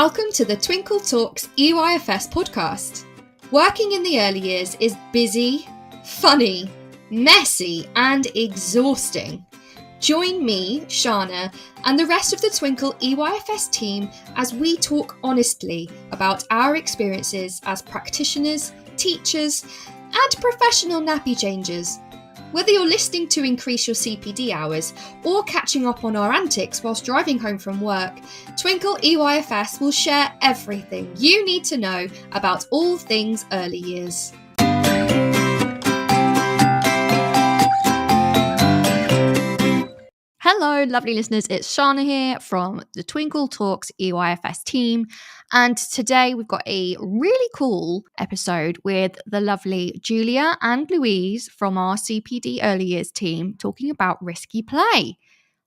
Welcome to the Twinkle Talks EYFS podcast. Working in the early years is busy, funny, messy, and exhausting. Join me, Shana, and the rest of the Twinkle EYFS team as we talk honestly about our experiences as practitioners, teachers, and professional nappy changers. Whether you're listening to increase your CPD hours or catching up on our antics whilst driving home from work, Twinkle EYFS will share everything you need to know about all things early years. Hello, lovely listeners. It's Shana here from the Twinkle Talks EYFS team. And today we've got a really cool episode with the lovely Julia and Louise from our CPD Early Years team talking about risky play.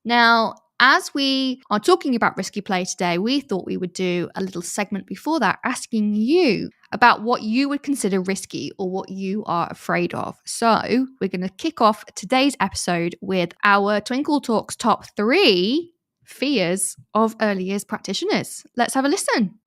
Now, as we are talking about risky play today, we thought we would do a little segment before that asking you about what you would consider risky or what you are afraid of. So we're going to kick off today's episode with our Twinkle Talks top 3 fears of early years practitioners. Let's have a listen.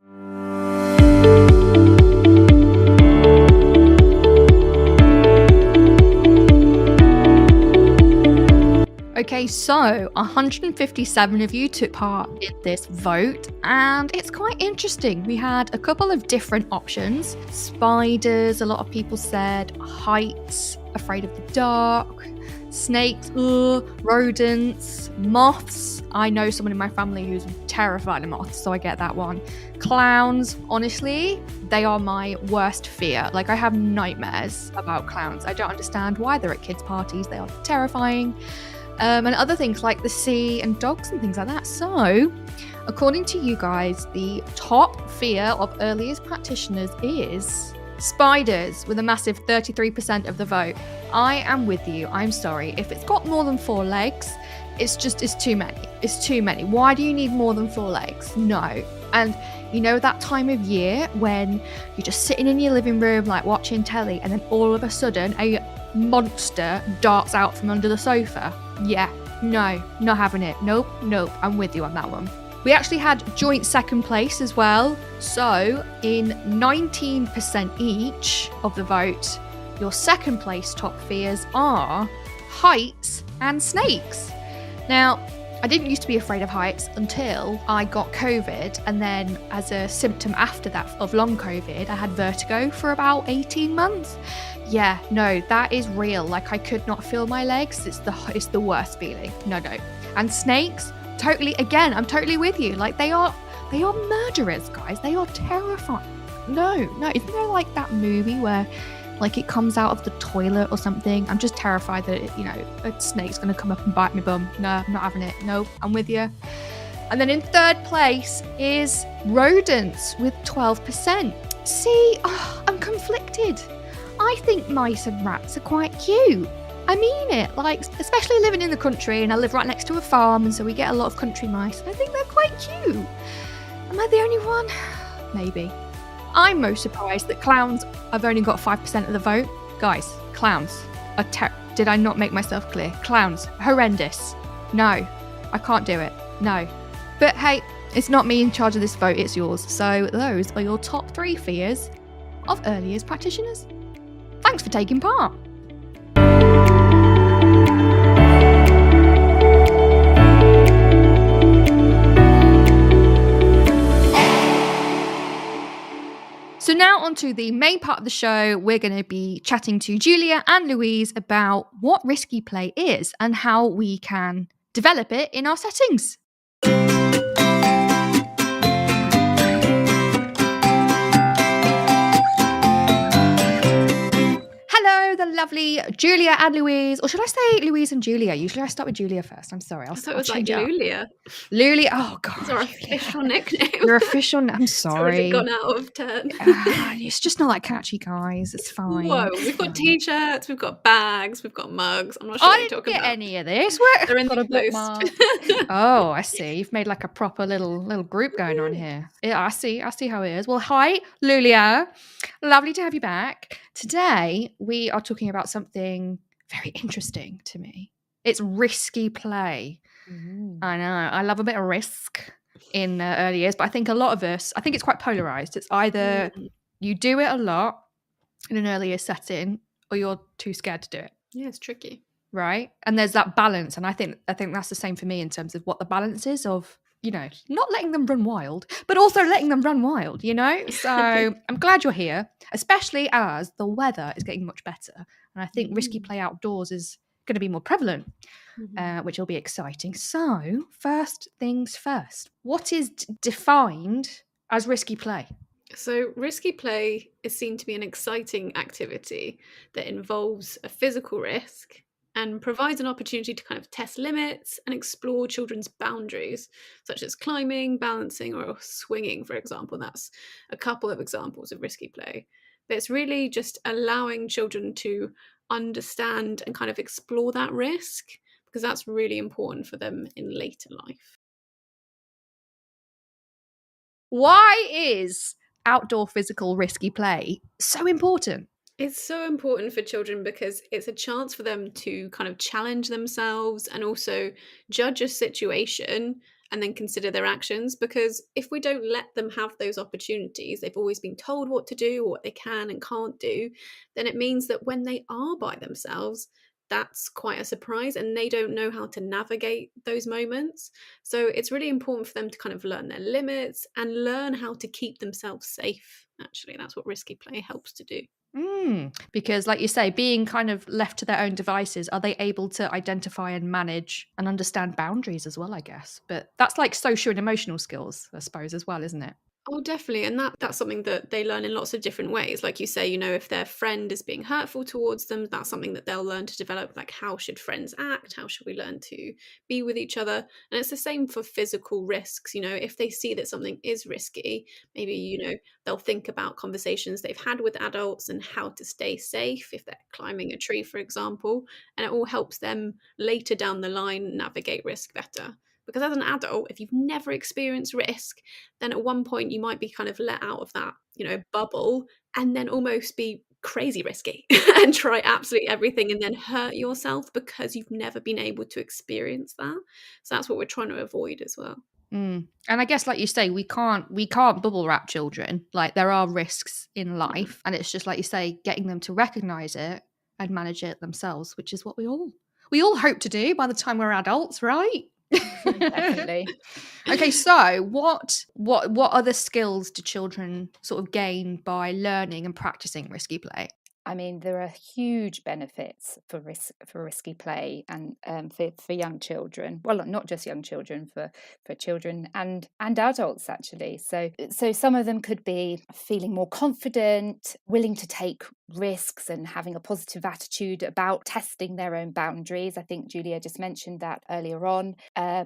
Okay, so 157 of you took part in this vote, and it's quite interesting. We had a couple of different options. Spiders, a lot of people said, heights, afraid of the dark, snakes, rodents, moths. I know someone in my family who's terrified of moths, so I get that one. Clowns, honestly, they are my worst fear. Like, I have nightmares about clowns. I don't understand why they're at kids' parties. They are terrifying. And other things like the sea and dogs and things like that. So, according to you guys, the top fear of early years practitioners is spiders, with a massive 33% of the vote. I am with you. I'm sorry. If it's got more than 4 legs, it's too many. It's too many. Why do you need more than 4 legs? No. And you know that time of year when you're just sitting in your living room, like watching telly, and then all of a sudden a monster darts out from under the sofa? Yeah, no, not having it. Nope, I'm with you on that one. We actually had joint second place as well. So in 19% each of the vote, your second place top fears are heights and snakes. Now, I didn't used to be afraid of heights until I got COVID, and then as a symptom after that of long COVID, I had vertigo for about 18 months. Yeah, no, that is real. Like, I could not feel my legs. It's the worst feeling. No. And snakes, totally, again, I'm totally with you. Like, they are murderers, guys. They are terrifying. No, isn't there like that movie where like it comes out of the toilet or something? I'm just terrified that, a snake's going to come up and bite my bum. No, I'm not having it. No, I'm with you. And then in third place is rodents with 12%. See, I'm conflicted. I think mice and rats are quite cute. I mean it, like, especially living in the country, and I live right next to a farm, and so we get a lot of country mice. I think they're quite cute. Am I the only one? Maybe. I'm most surprised that clowns have only got 5% of the vote. Guys, clowns are did I not make myself clear? Clowns, horrendous. No, I can't do it. No. But hey, it's not me in charge of this vote, it's yours. So those are your top 3 fears of early years practitioners. Thanks for taking part. So now on to the main part of the show. We're going to be chatting to Julia and Louise about what risky play is and how we can develop it in our settings. Hello, the lovely Julia and Louise. Or should I say Louise and Julia? Usually I start with Julia first. I'm sorry. I thought it was like Lulia. Lulia. Oh, God. It's our official nickname. Your official I'm sorry. It's already gone out of 10. It's just not that catchy, guys. It's fine. Whoa, we've got T-shirts, we've got bags, we've got mugs. I'm not sure what you're talking about. I didn't get any of this. They're in the post. Oh, I see. You've made like a proper little group going on here. Yeah, I see how it is. Well, hi, Lulia. Lovely to have you back. Today, we are talking about something very interesting to me. It's risky play. I know. I love a bit of risk. in early years. But I think a lot of us, I think it's quite polarized. It's either you do it a lot in an earlier setting or you're too scared to do it. Yeah, it's tricky. Right. And there's that balance. And I think that's the same for me in terms of what the balance is of, not letting them run wild, but also letting them run wild, So I'm glad you're here, especially as the weather is getting much better. And I think risky play outdoors is going to be more prevalent, which will be exciting. So first things first, what is defined as risky play? So, risky play is seen to be an exciting activity that involves a physical risk and provides an opportunity to kind of test limits and explore children's boundaries, such as climbing, balancing, or swinging, for example. That's a couple of examples of risky play. But it's really just allowing children to understand and kind of explore that risk, because that's really important for them in later life. Why is outdoor physical risky play so important? It's so important for children because it's a chance for them to kind of challenge themselves and also judge a situation and then consider their actions. Because if we don't let them have those opportunities, they've always been told what to do or what they can and can't do, then it means that when they are by themselves, that's quite a surprise and they don't know how to navigate those moments. So it's really important for them to kind of learn their limits and learn how to keep themselves safe. Actually, that's what risky play helps to do. Because like you say, being kind of left to their own devices, are they able to identify and manage and understand boundaries as well, I guess? But that's like social and emotional skills, I suppose, as well, isn't it? Oh, definitely. And that's something that they learn in lots of different ways. Like you say, if their friend is being hurtful towards them, that's something that they'll learn to develop. Like, how should friends act? How should we learn to be with each other? And it's the same for physical risks. If they see that something is risky, maybe, they'll think about conversations they've had with adults and how to stay safe if they're climbing a tree, for example. And it all helps them later down the line navigate risk better. Because as an adult, if you've never experienced risk, then at one point you might be kind of let out of that, bubble and then almost be crazy risky and try absolutely everything and then hurt yourself because you've never been able to experience that. So that's what we're trying to avoid as well. And I guess, like you say, we can't bubble wrap children. Like, there are risks in life, and it's just like you say, getting them to recognize it and manage it themselves, which is what we all hope to do by the time we're adults, right? Definitely. Okay, so what other skills do children sort of gain by learning and practicing risky play? I mean, there are huge benefits for risky play and for young children. Well, not just young children, for children and adults actually. So some of them could be feeling more confident, willing to take risks, and having a positive attitude about testing their own boundaries. I think Julia just mentioned that earlier on.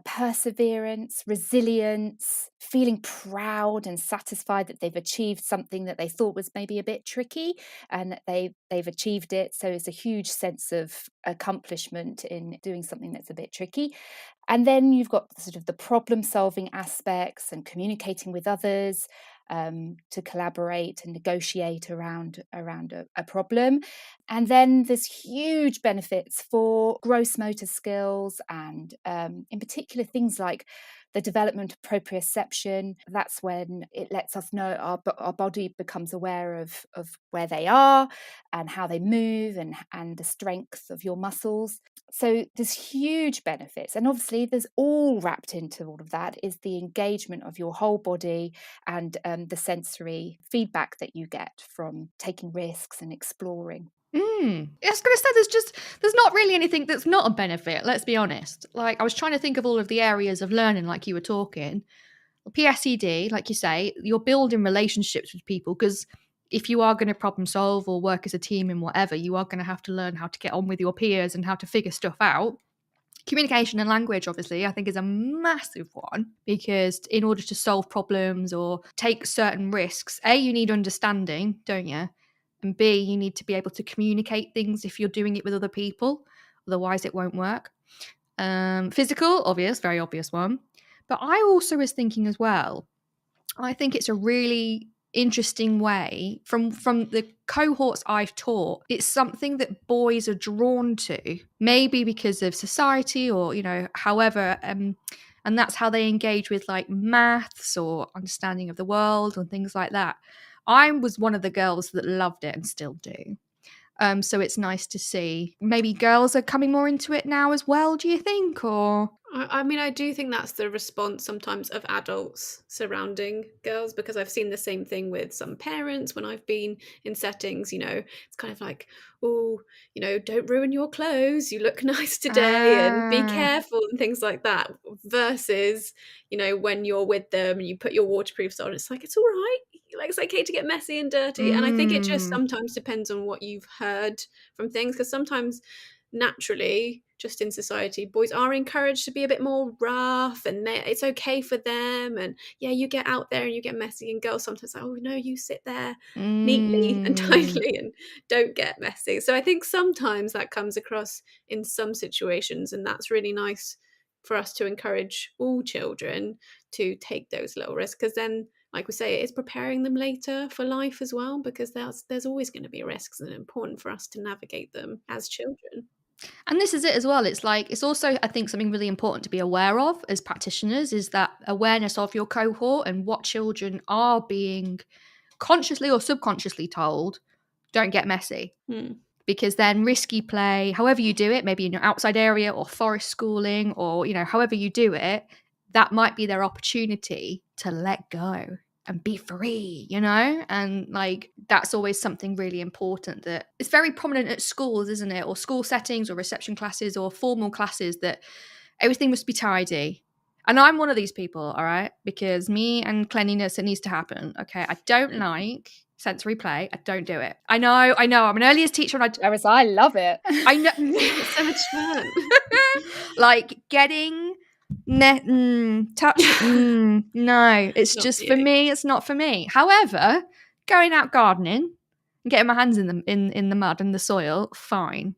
Perseverance, resilience, feeling proud and satisfied that they've achieved something that they thought was maybe a bit tricky, and that they've achieved it. So it's a huge sense of accomplishment in doing something that's a bit tricky. And then you've got sort of the problem solving aspects and communicating with others, to collaborate and negotiate around a problem. And then there's huge benefits for gross motor skills and in particular things like the development of proprioception. That's when it lets us know our body becomes aware of where they are and how they move and the strength of your muscles. So there's huge benefits. And obviously there's all wrapped into all of that is the engagement of your whole body and the sensory feedback that you get from taking risks and exploring. I was going to say, there's not really anything that's not a benefit, let's be honest. Like, I was trying to think of all of the areas of learning, like you were talking. PSED, like you say, you're building relationships with people, because if you are going to problem solve or work as a team in whatever, you are going to have to learn how to get on with your peers and how to figure stuff out. Communication and language, obviously, I think is a massive one, because in order to solve problems or take certain risks, A, you need understanding, don't you? And B, you need to be able to communicate things if you're doing it with other people. Otherwise, it won't work. Physical, obvious, very obvious one. But I also was thinking as well, I think it's a really interesting way from the cohorts I've taught. It's something that boys are drawn to, maybe because of society or, however, And that's how they engage with like maths or understanding of the world and things like that. I was one of the girls that loved it and still do. So it's nice to see. Maybe girls are coming more into it now as well, do you think? Or I mean, I do think that's the response sometimes of adults surrounding girls, because I've seen the same thing with some parents when I've been in settings, it's kind of like, oh, don't ruin your clothes, you look nice today and be careful and things like that. Versus, when you're with them and you put your waterproofs on, it's like, it's all right. Like, it's okay to get messy and dirty. And I think it just sometimes depends on what you've heard from things, because sometimes naturally, just in society, boys are encouraged to be a bit more rough, and it's okay for them, and you get out there and you get messy, and girls sometimes like, oh no, you sit there neatly and tidily and don't get messy. So I think sometimes that comes across in some situations, and that's really nice for us to encourage all children to take those little risks, because then, like we say, it's preparing them later for life as well, because there's always going to be risks, and it's important for us to navigate them as children. And this is it as well. It's like, it's also, I think, something really important to be aware of as practitioners is that awareness of your cohort and what children are being consciously or subconsciously told, don't get messy. Because then risky play, however you do it, maybe in your outside area or forest schooling or, however you do it, that might be their opportunity to let go and be free, and like that's always something really important that it's very prominent at schools, isn't it? Or school settings or reception classes or formal classes, that everything must be tidy. And I'm one of these people, all right, because me and cleanliness, it needs to happen. Okay, I don't like sensory play. I don't do it. I know I'm an early years teacher and whereas I love it. I know. It's so much fun. Like getting touch no, it's not just for me. It's not for me. However, going out gardening and getting my hands in the mud and the soil, fine.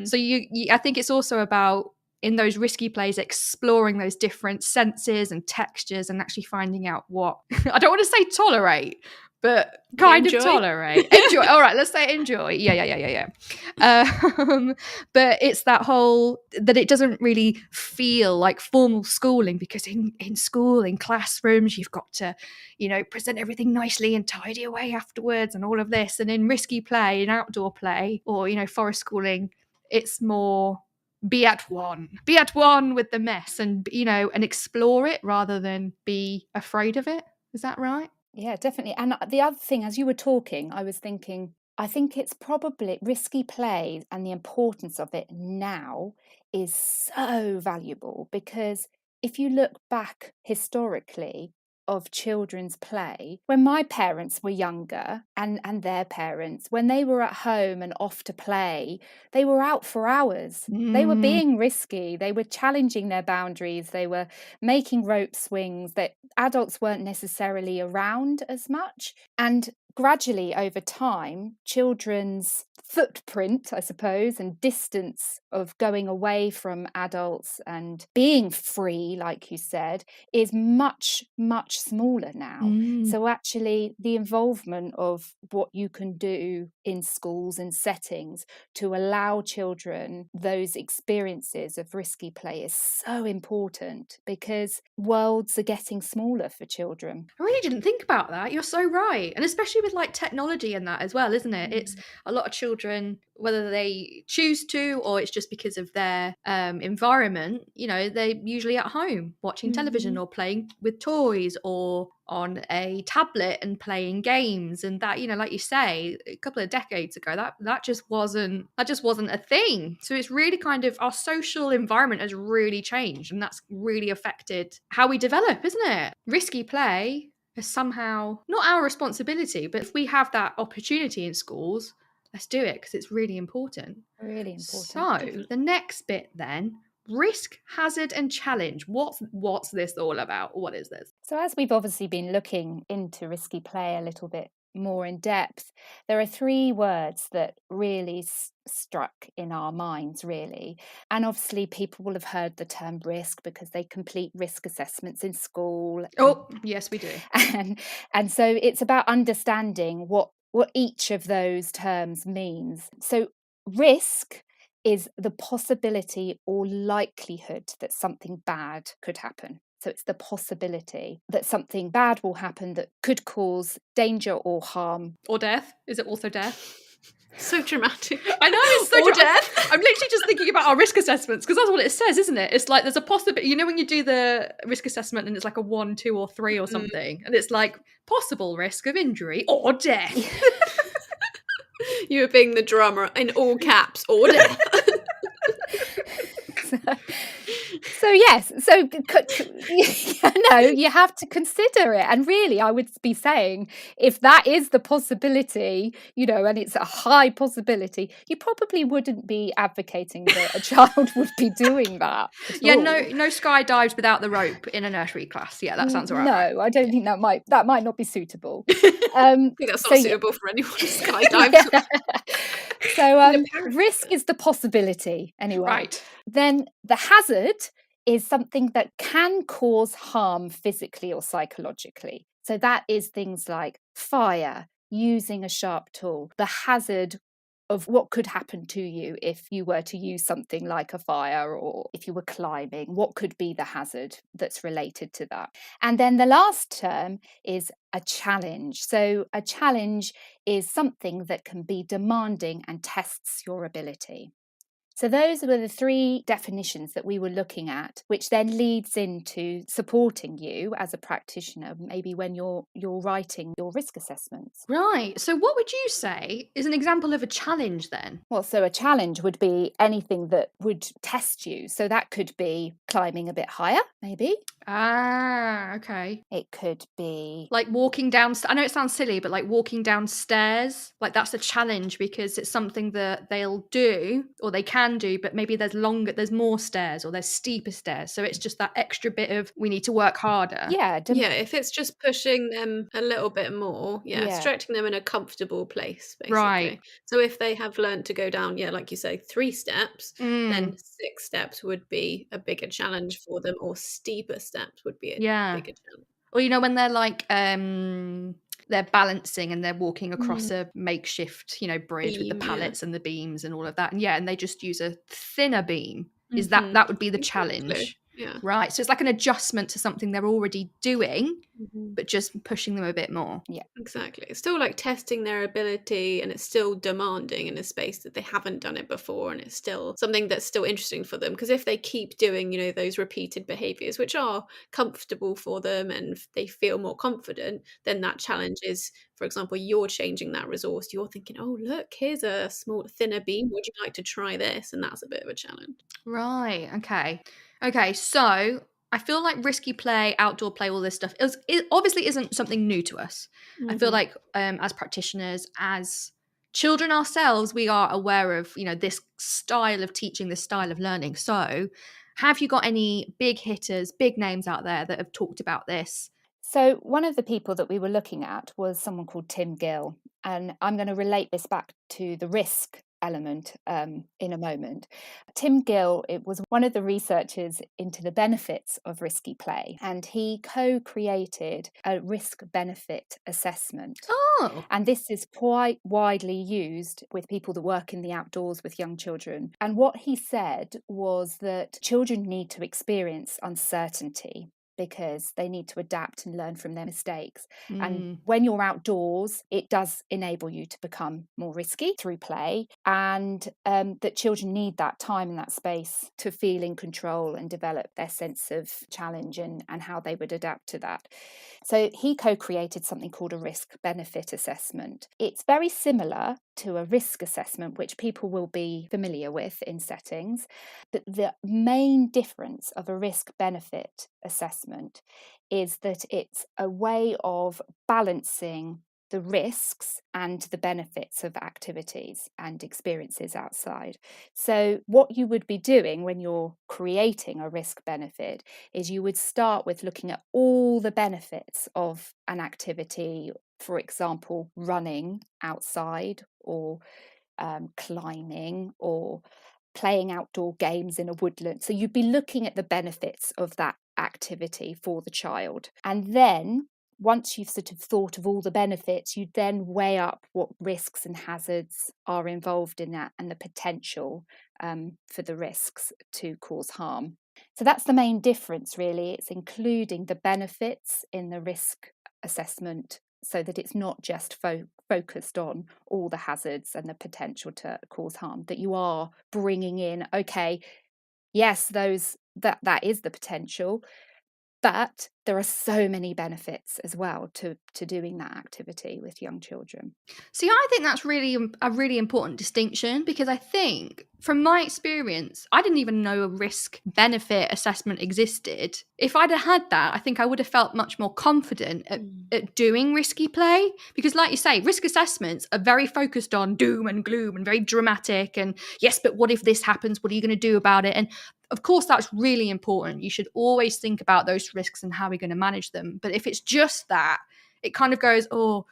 So you I think it's also about, in those risky plays, exploring those different senses and textures and actually finding out what I don't want to say tolerate, but kind of tolerate. Enjoy. All right, let's say enjoy. Yeah. But it's that whole, that it doesn't really feel like formal schooling, because in school, in classrooms, you've got to, present everything nicely and tidy away afterwards and all of this. And in risky play, in outdoor play or, forest schooling, it's more be at one with the mess and, and explore it rather than be afraid of it. Is that right? Yeah, definitely. And the other thing, as you were talking, I was thinking, I think it's probably risky play, and the importance of it now is so valuable, because if you look back historically of children's play, when my parents were younger and their parents, when they were at home and off to play, they were out for hours. They were being risky. They were challenging their boundaries. They were making rope swings that adults weren't necessarily around as much. And gradually over time, children's footprint, I suppose, and distance of going away from adults and being free, like you said, is much, much smaller now. So actually the involvement of what you can do in schools and settings to allow children those experiences of risky play is so important, because worlds are getting smaller for children. I really didn't think about that. You're so right. And especially with like technology and that as well, isn't it? It's a lot of children, whether they choose to or it's just because of their environment, they're usually at home watching television or playing with toys or on a tablet and playing games. And that, like you say, a couple of decades ago, that just wasn't a thing. So it's really kind of, our social environment has really changed, and that's really affected how we develop, isn't it? Risky play is somehow not our responsibility, but if we have that opportunity in schools, let's do it, because it's really important. Really important. So the next bit then, risk, hazard and challenge. What's this all about? What is this? So as we've obviously been looking into risky play a little bit more in depth, there are 3 words that really struck in our minds, really. And obviously people will have heard the term risk because they complete risk assessments in school. Oh, yes, we do. And so it's about understanding what each of those terms means. So risk is the possibility or likelihood that something bad could happen. So it's the possibility that something bad will happen that could cause danger or harm. Or death? Is it also death? So dramatic. I know, it's so Or dramatic. death. I'm literally just thinking about our risk assessments, because that's what it says, isn't it? It's like there's a possibility, you know, when you do the risk assessment and it's like a 1, 2, or 3 or something, and it's like possible risk of injury or death. You were being the drama in all caps, or death. So yes, so no, you have to consider it. And really, I would be saying, if that is the possibility, you know, and it's a high possibility, you probably wouldn't be advocating that a child would be doing that. Yeah, no skydives without the rope in a nursery class. Yeah, that sounds all right. No, I don't think that might not be suitable. I think that's not suitable for anyone to skydive. Yeah. So risk is the possibility anyway. Right. Then the hazard is something that can cause harm physically or psychologically. So that is things like fire, using a sharp tool, the hazard of what could happen to you if you were to use something like a fire, or if you were climbing, what could be the hazard that's related to that. And then the last term is a challenge. So a challenge is something that can be demanding and tests your ability. So those were the 3 definitions that we were looking at, which then leads into supporting you as a practitioner, maybe when you're writing your risk assessments. Right. So what would you say is an example of a challenge then? Well, so a challenge would be anything that would test you. So that could be climbing a bit higher, maybe. Ah, okay. It could be Like walking down, I know it sounds silly, but like walking downstairs, like that's a challenge because it's something that they'll do or they can do, but maybe there's more stairs or there's steeper stairs. So it's just that extra bit of we need to work harder. yeah, If it's just pushing them a little bit more, Yeah. stretching them in a comfortable place, basically. Right. So if they have learned to go down, like you say, 3 steps, Mm. then 6 steps would be a bigger challenge for them, or steeper steps would be a bigger challenge. Or you know, when they're like they're balancing and they're walking across a makeshift, you know, bridge with the Beam, pallets and the beams and all of that, and they just use a thinner beam. Is that would be the challenge? Yeah. Right. So it's like an adjustment to something they're already doing, Mhm. but just pushing them a bit more. Yeah. Exactly. It's still like testing their ability, and it's still demanding in a space that they haven't done it before, and it's still something that's still interesting for them, because if they keep doing, you know, those repeated behaviors which are comfortable for them and they feel more confident, then that challenge is, for example, you're changing that resource. You're thinking, oh, look, here's a small thinner beam, would you like to try this? And that's a bit of a challenge. Right. Okay, so I feel like risky play, outdoor play, all this stuff it obviously isn't something new to us. I feel like as practitioners, as children ourselves, we are aware of, you know, this style of teaching, this style of learning. So have you got any big hitters, big names out there that have talked about this? So one of the people that we were looking at was someone called Tim Gill, and I'm going to relate this back to the risk element in a moment. Tim Gill, it was one of the researchers into the benefits of risky play, and he co-created a risk-benefit assessment. Oh. And this is quite widely used with people that work in the outdoors with young children. And what he said was that children need to experience uncertainty because they need to adapt and learn from their mistakes. And when you're outdoors, it does enable you to become more risky through play, and that children need that time and that space to feel in control and develop their sense of challenge and how they would adapt to that. So he co-created something called a risk-benefit assessment. It's very similar to a risk assessment, which people will be familiar with in settings. But the main difference of a risk-benefit assessment is that it's a way of balancing the risks and the benefits of activities and experiences outside. So what you would be doing when you're creating a risk benefit is you would start with looking at all the benefits of an activity, for example, running outside or climbing or playing outdoor games in a woodland. So you'd be looking at the benefits of that activity for the child. And then once you've sort of thought of all the benefits, you then weigh up what risks and hazards are involved in that and the potential for the risks to cause harm. So that's the main difference, really. It's including the benefits in the risk assessment so that it's not just focused on all the hazards and the potential to cause harm, that you are bringing in, okay, yes, that is the potential, but there are so many benefits as well to doing that activity with young children. See, I think that's really a really important distinction, because I think from my experience, I didn't even know a risk benefit assessment existed. If I'd have had that, I think I would have felt much more confident at doing risky play, because like you say, risk assessments are very focused on doom and gloom and very dramatic, and yes, but what if this happens? What are you going to do about it? And of course, that's really important. You should always think about those risks and how we're going to manage them. But if it's just that, it kind of goes, oh,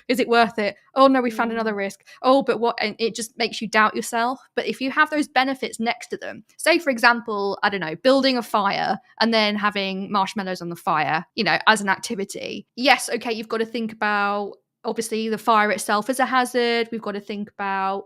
is it worth it? Oh, no, we found another risk. Oh, but what? And it just makes you doubt yourself. But if you have those benefits next to them, say, for example, I don't know, building a fire and then having marshmallows on the fire, as an activity. Yes, okay, you've got to think about, obviously, the fire itself as a hazard. We've got to think about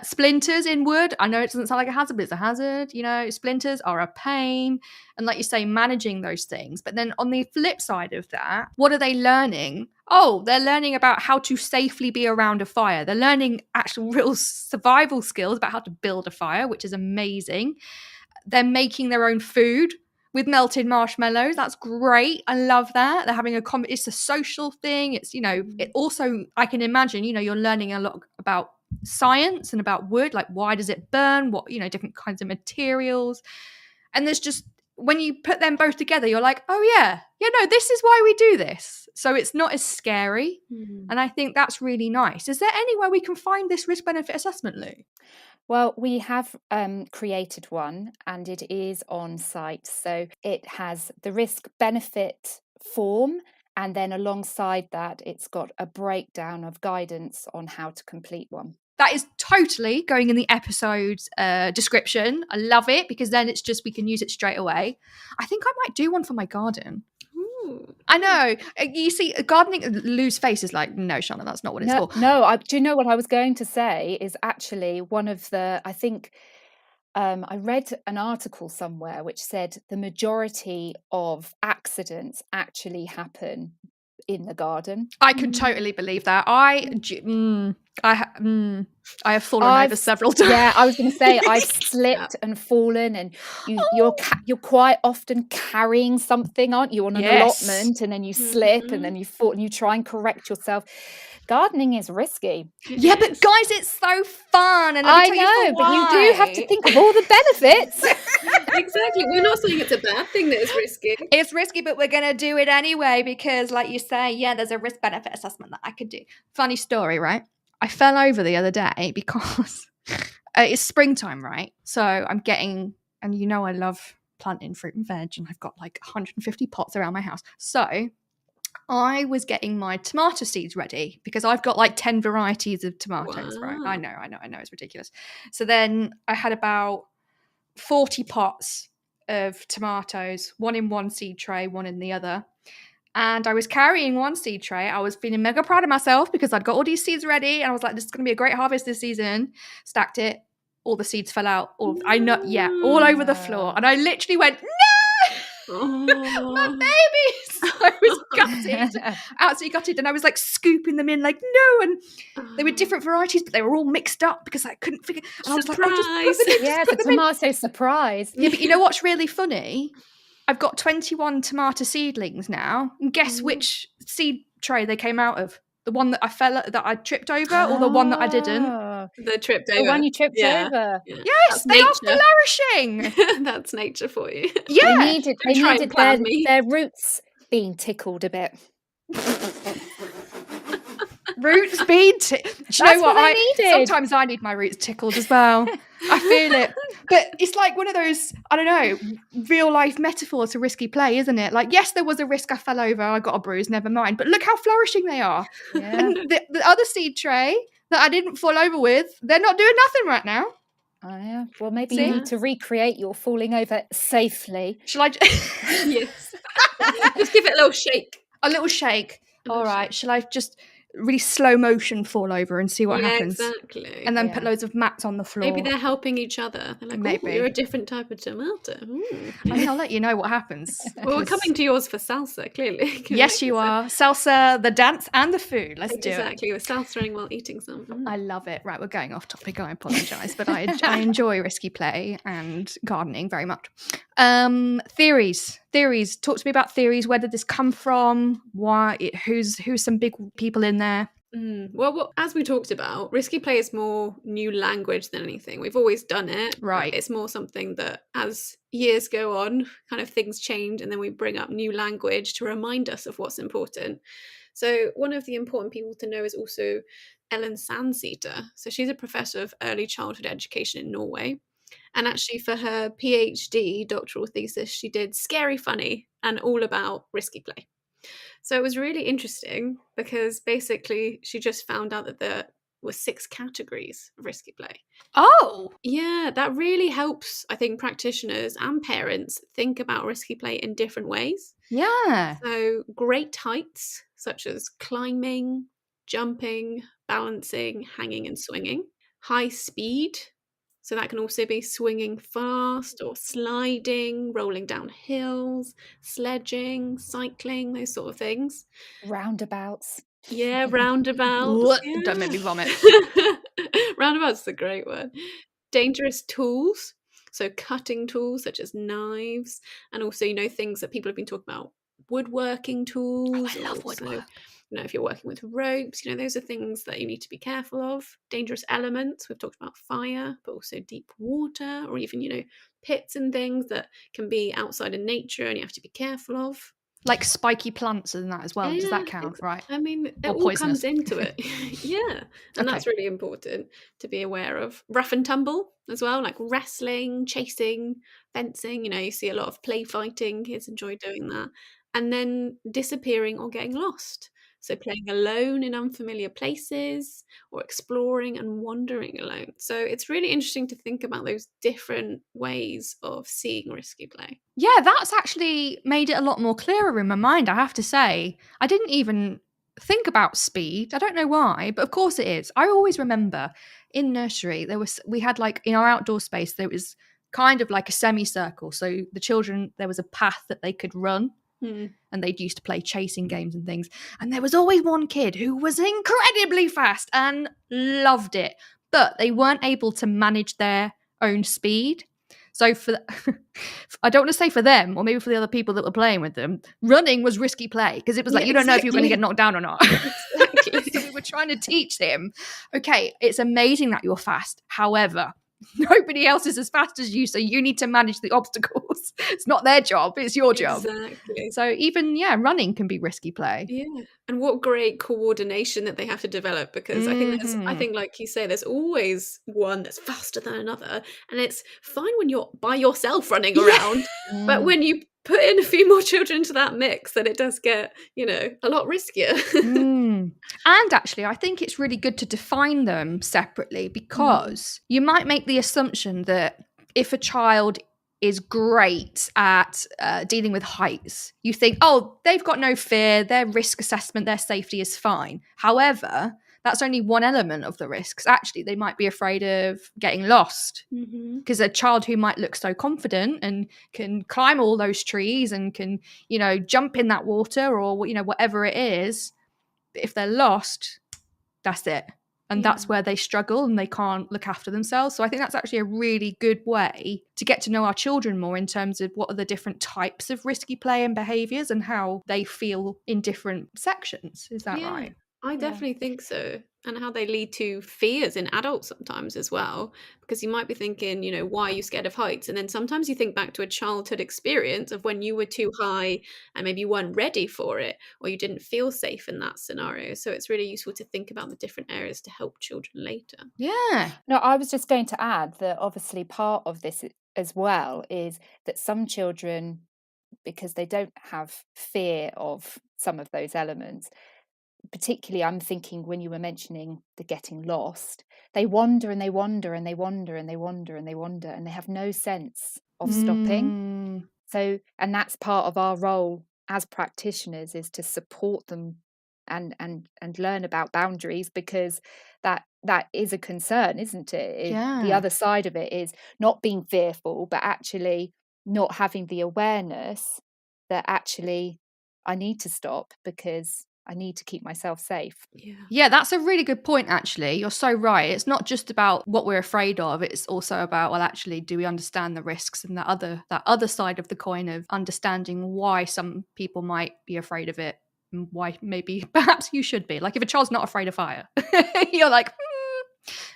splinters in wood. I know it doesn't sound like a hazard, but it's a hazard. Splinters are a pain. And like you say, managing those things. But then on the flip side of that, what are they learning? Oh, they're learning about how to safely be around a fire. They're learning actual real survival skills about how to build a fire, which is amazing. They're making their own food with melted marshmallows. That's great. I love that. They're having it's a social thing. It's, it also, I can imagine, you're learning a lot about science and about wood, like why does it burn, what different kinds of materials. And there's just, when you put them both together, you're like, oh yeah, this is why we do this. So it's not as scary. And I think that's really nice. Is there anywhere we can find this risk benefit assessment, Lou? Well, we have created one, and it is on site. So it has the risk benefit form, and then alongside that, it's got a breakdown of guidance on how to complete one. That is totally going in the episode description. I love it, because then it's just, we can use it straight away. I think I might do one for my garden. Ooh. I know. You see, gardening, Lou's face is like, no, Shana, that's not what it's for. No, do you know what I was going to say is actually one of the, I think, I read an article somewhere which said the majority of accidents actually happen in the garden. I can totally believe that. I have fallen over several times. Yeah, I was going to say, I've slipped and fallen, and you're quite often carrying something, aren't you, on an allotment, and then you slip and then you fall and you try and correct yourself. Gardening is risky. Yeah, but guys, it's so fun. And I know, but you do have to think of all the benefits. Exactly. We're not saying it's a bad thing that it's risky. It's risky, but we're going to do it anyway, because like you say, there's a risk benefit assessment that I could do. Funny story, right? I fell over the other day because it's springtime, right? So I'm getting, and I love planting fruit and veg, and I've got like 150 pots around my house. So I was getting my tomato seeds ready, because I've got like 10 varieties of tomatoes, right? I know, it's ridiculous. So then I had about 40 pots of tomatoes, one in one seed tray, one in the other. And I was carrying one seed tray. I was feeling mega proud of myself because I'd got all these seeds ready. And I was like, this is going to be a great harvest this season. Stacked it. All the seeds fell out. All over the floor. And I literally went, no! My babies! I was gutted. Absolutely gutted. And I was like scooping them in like, no. And they were different varieties, but they were all mixed up because I couldn't figure. And I was like, the tomato surprise. Yeah, but you know what's really funny? I've got 21 tomato seedlings now. And guess which seed tray they came out of? The one that I tripped over, or the one that I didn't? The tripped over. The one you tripped over. Yeah. Yes, they are flourishing. That's nature for you. Yeah. They needed their roots being tickled a bit. Roots being tickled. You know what? Sometimes I need my roots tickled as well. I feel it. But it's like one of those, I don't know, real life metaphors to risky play, isn't it? Like, yes, there was a risk I fell over, I got a bruise, never mind. But look how flourishing they are. Yeah. And the other seed tray that I didn't fall over with, they're not doing nothing right now. Oh, yeah. Well, maybe you need to recreate your falling over safely. Shall I? Yes. Just give it a little shake. A little shake. A All little shake. right. Shall I just really slow motion fall over and see what Yeah, happens? exactly. And then Yeah. put loads of mats on the floor. Maybe they're helping each other. They're like, oh, Maybe. you're a different type of tomato. Ooh. I mean, I'll let you know what happens. Well, we're 'cause- coming to yours for salsa, clearly. Can Yes, make you this a- are. Salsa, the dance, and the food. Let's do it. Exactly. We're salsaing while eating some. I love it. Right, we're going off topic. I apologise, but I enjoy risky play and gardening very much. Theories. Talk to me about theories. Where did this come from? Why? Who's some big people in there? Well, as we talked about, risky play is more new language than anything. We've always done it. Right. It's more something that as years go on, kind of things change, and then we bring up new language to remind us of what's important. So one of the important people to know is also Ellen Sandseter. So she's a professor of early childhood education in Norway. And actually for her PhD doctoral thesis, she did Scary Funny and all about risky play. So it was really interesting because basically she just found out that there were 6 categories of risky play. Oh, Yeah, that really helps, I think, practitioners and parents think about risky play in different ways. yeah. So great heights, such as climbing, jumping, balancing, hanging and swinging. High speed, so that can also be swinging fast or sliding, rolling down hills, sledging, cycling, those sort of things. Roundabouts. Yeah, roundabouts. Ugh, Yeah. don't make me vomit. Roundabouts is a great one. Dangerous tools, so cutting tools such as knives, and also, things that people have been talking about, woodworking tools. I love also, woodwork. if you're working with ropes, those are things that you need to be careful of. Dangerous elements, we've talked about fire, but also deep water, or even, pits and things that can be outside in nature and you have to be careful of. Like spiky plants and that as well. Does that count? Right. I mean, it Or all poisonous. comes into it. Yeah. And that's really important to be aware of. Rough and tumble as well, like wrestling, chasing, fencing. You see a lot of play fighting. Kids enjoy doing that. And then disappearing or getting lost. So playing alone in unfamiliar places or exploring and wandering alone. So it's really interesting to think about those different ways of seeing risky play. Yeah, that's actually made it a lot more clearer in my mind, I have to say. I didn't even think about speed. I don't know why, but of course it is. I always remember in nursery we had like in our outdoor space there was kind of like a semicircle. So the children, there was a path that they could run. And they'd used to play chasing games and things. And there was always one kid who was incredibly fast and loved it, but they weren't able to manage their own speed. So I don't want to say for them, or maybe for the other people that were playing with them, running was risky play because it was like, you don't know if you're going to get knocked down or not. Exactly. So we were trying to teach them, okay, it's amazing that you're fast. However, nobody else is as fast as you, so you need to manage the obstacles. It's not their job, it's your job. Exactly. So even running can be risky play. Yeah, and what great coordination that they have to develop, because I think like you say, there's always one that's faster than another, and it's fine when you're by yourself running around, but when you put in a few more children into that mix, then it does get a lot riskier. And actually, I think it's really good to define them separately, because you might make the assumption that if a child is great at dealing with heights, you think, oh, they've got no fear, their risk assessment, their safety is fine. However, that's only one element of the risks. Actually, they might be afraid of getting lost, because a child who might look so confident and can climb all those trees and can, jump in that water or, whatever it is, if they're lost, that's it. And that's where they struggle and they can't look after themselves. So I think that's actually a really good way to get to know our children more in terms of what are the different types of risky play and behaviours and how they feel in different sections. Is that right? I definitely think so. And how they lead to fears in adults sometimes as well. Because you might be thinking, why are you scared of heights? And then sometimes you think back to a childhood experience of when you were too high and maybe you weren't ready for it, or you didn't feel safe in that scenario. So it's really useful to think about the different areas to help children later. Yeah. No, I was just going to add that obviously part of this as well is that some children, because they don't have fear of some of those elements, particularly I'm thinking when you were mentioning the getting lost, they wander and they wander and they wander and they wander and they wander and they have no sense of stopping. So, and that's part of our role as practitioners is to support them and learn about boundaries, because that is a concern, isn't it? The Yeah. other side of it is not being fearful, but actually not having the awareness that actually I need to stop because I need to keep myself safe. Yeah. Yeah, that's a really good point, actually. You're so right. It's not just about what we're afraid of. It's also about, well, actually, do we understand the risks and that other side of the coin of understanding why some people might be afraid of it and why maybe perhaps you should be. Like if a child's not afraid of fire, you're like,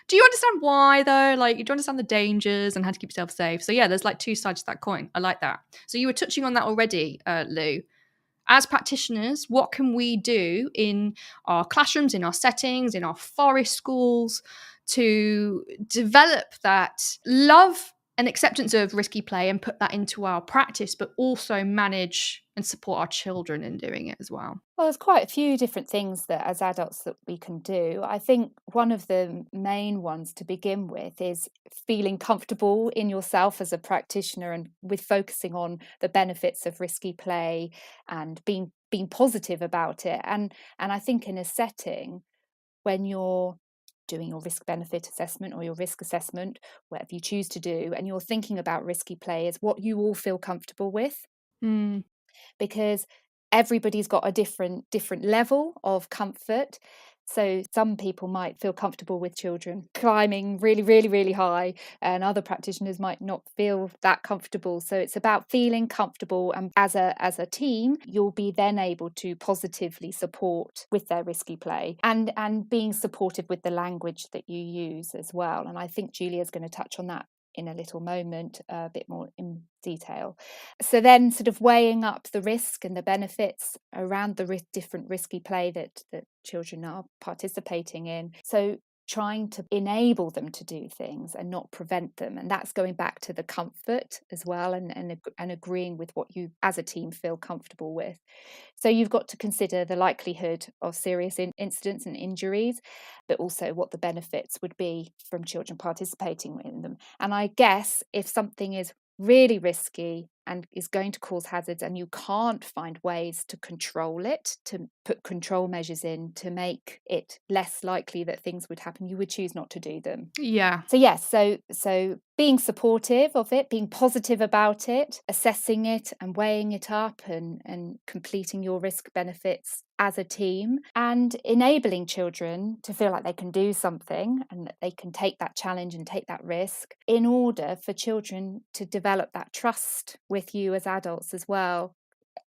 do you understand why though? Like, you do understand the dangers and how to keep yourself safe. So yeah, there's like two sides to that coin. I like that. So you were touching on that already, Lou. As practitioners, what can we do in our classrooms, in our settings, in our forest schools to develop that love and acceptance of risky play and put that into our practice, but also manage and support our children in doing it as well? Well, there's quite a few different things that as adults that we can do. I think one of the main ones to begin with is feeling comfortable in yourself as a practitioner and with focusing on the benefits of risky play and being positive about it. And I think in a setting when you're doing your risk benefit assessment or your risk assessment, whatever you choose to do, and you're thinking about risky play, is what you all feel comfortable with, Mm, because everybody's got a different level of comfort. So some people might feel comfortable with children climbing really, really, really high, and other practitioners might not feel that comfortable. So it's about feeling comfortable, and as a team, you'll be then able to positively support with their risky play and being supportive with the language that you use as well. And I think Julia's going to touch on that in a little moment, a bit more in detail. So then sort of weighing up the risk and the benefits around the different risky play that children are participating in. So trying to enable them to do things and not prevent them. And that's going back to the comfort as well, and agreeing with what you as a team feel comfortable with. So you've got to consider the likelihood of serious incidents and injuries, but also what the benefits would be from children participating in them. And I guess if something is really risky and is going to cause hazards and you can't find ways to control it, to put control measures in to make it less likely that things would happen, you would choose not to do them. yeah. So yes, so being supportive of it, being positive about it, assessing it and weighing it up, and completing your risk benefits as a team, and enabling children to feel like they can do something and that they can take that challenge and take that risk, in order for children to develop that trust with you as adults as well,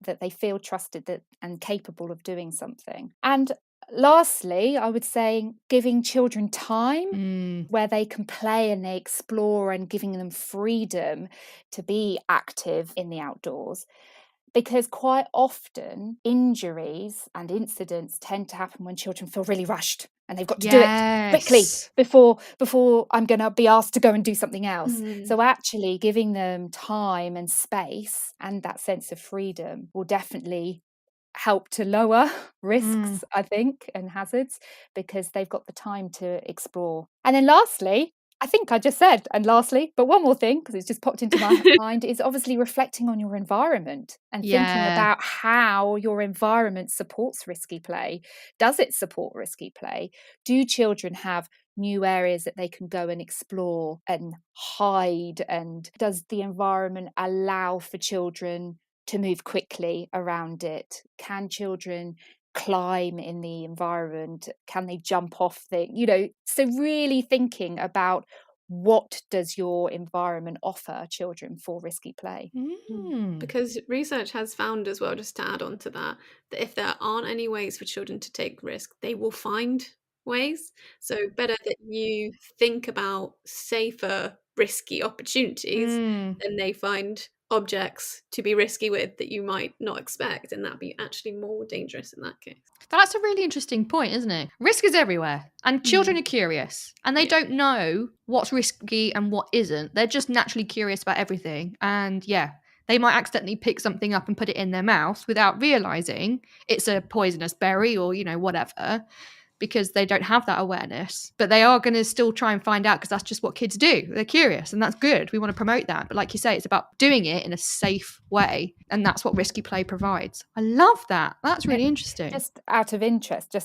that they feel trusted and capable of doing something. And lastly, I would say giving children time Mm, where they can play and they explore, and giving them freedom to be active in the outdoors. Because quite often injuries and incidents tend to happen when children feel really rushed and they've got to do it quickly yes. before I'm going to be asked to go and do something else. Mm. So actually giving them time and space and that sense of freedom will definitely help to lower Mm, risks, I think, and hazards, because they've got the time to explore. And then lastly, I think I just said, and lastly, but one more thing, because it's just popped into my mind, is obviously reflecting on your environment and thinking yeah. about how your environment supports risky play. Does it support risky play? Do children have new areas that they can go and explore and hide? And does the environment allow for children to move quickly around it? Can children climb in the environment? Can they jump off so really thinking about what does your environment offer children for risky play. Mm, Because research has found as well, just to add on to that, that if there aren't any ways for children to take risk, they will find ways. So better that you think about safer, risky opportunities mm. than they find objects to be risky with that you might not expect, and that'd be actually more dangerous in that case. That's a really interesting point, isn't it? Risk is everywhere, and children Mm. are curious, and they Yeah. don't know what's risky and what isn't. They're just naturally curious about everything. And yeah, they might accidentally pick something up and put it in their mouth without realizing it's a poisonous berry or, whatever. because they don't have that awareness, but they are going to still try and find out because that's just what kids do. They're curious, and that's good. We want to promote that. But like you say, it's about doing it in a safe way, and that's what Risky Play provides. I love that. That's really interesting. Just out of interest,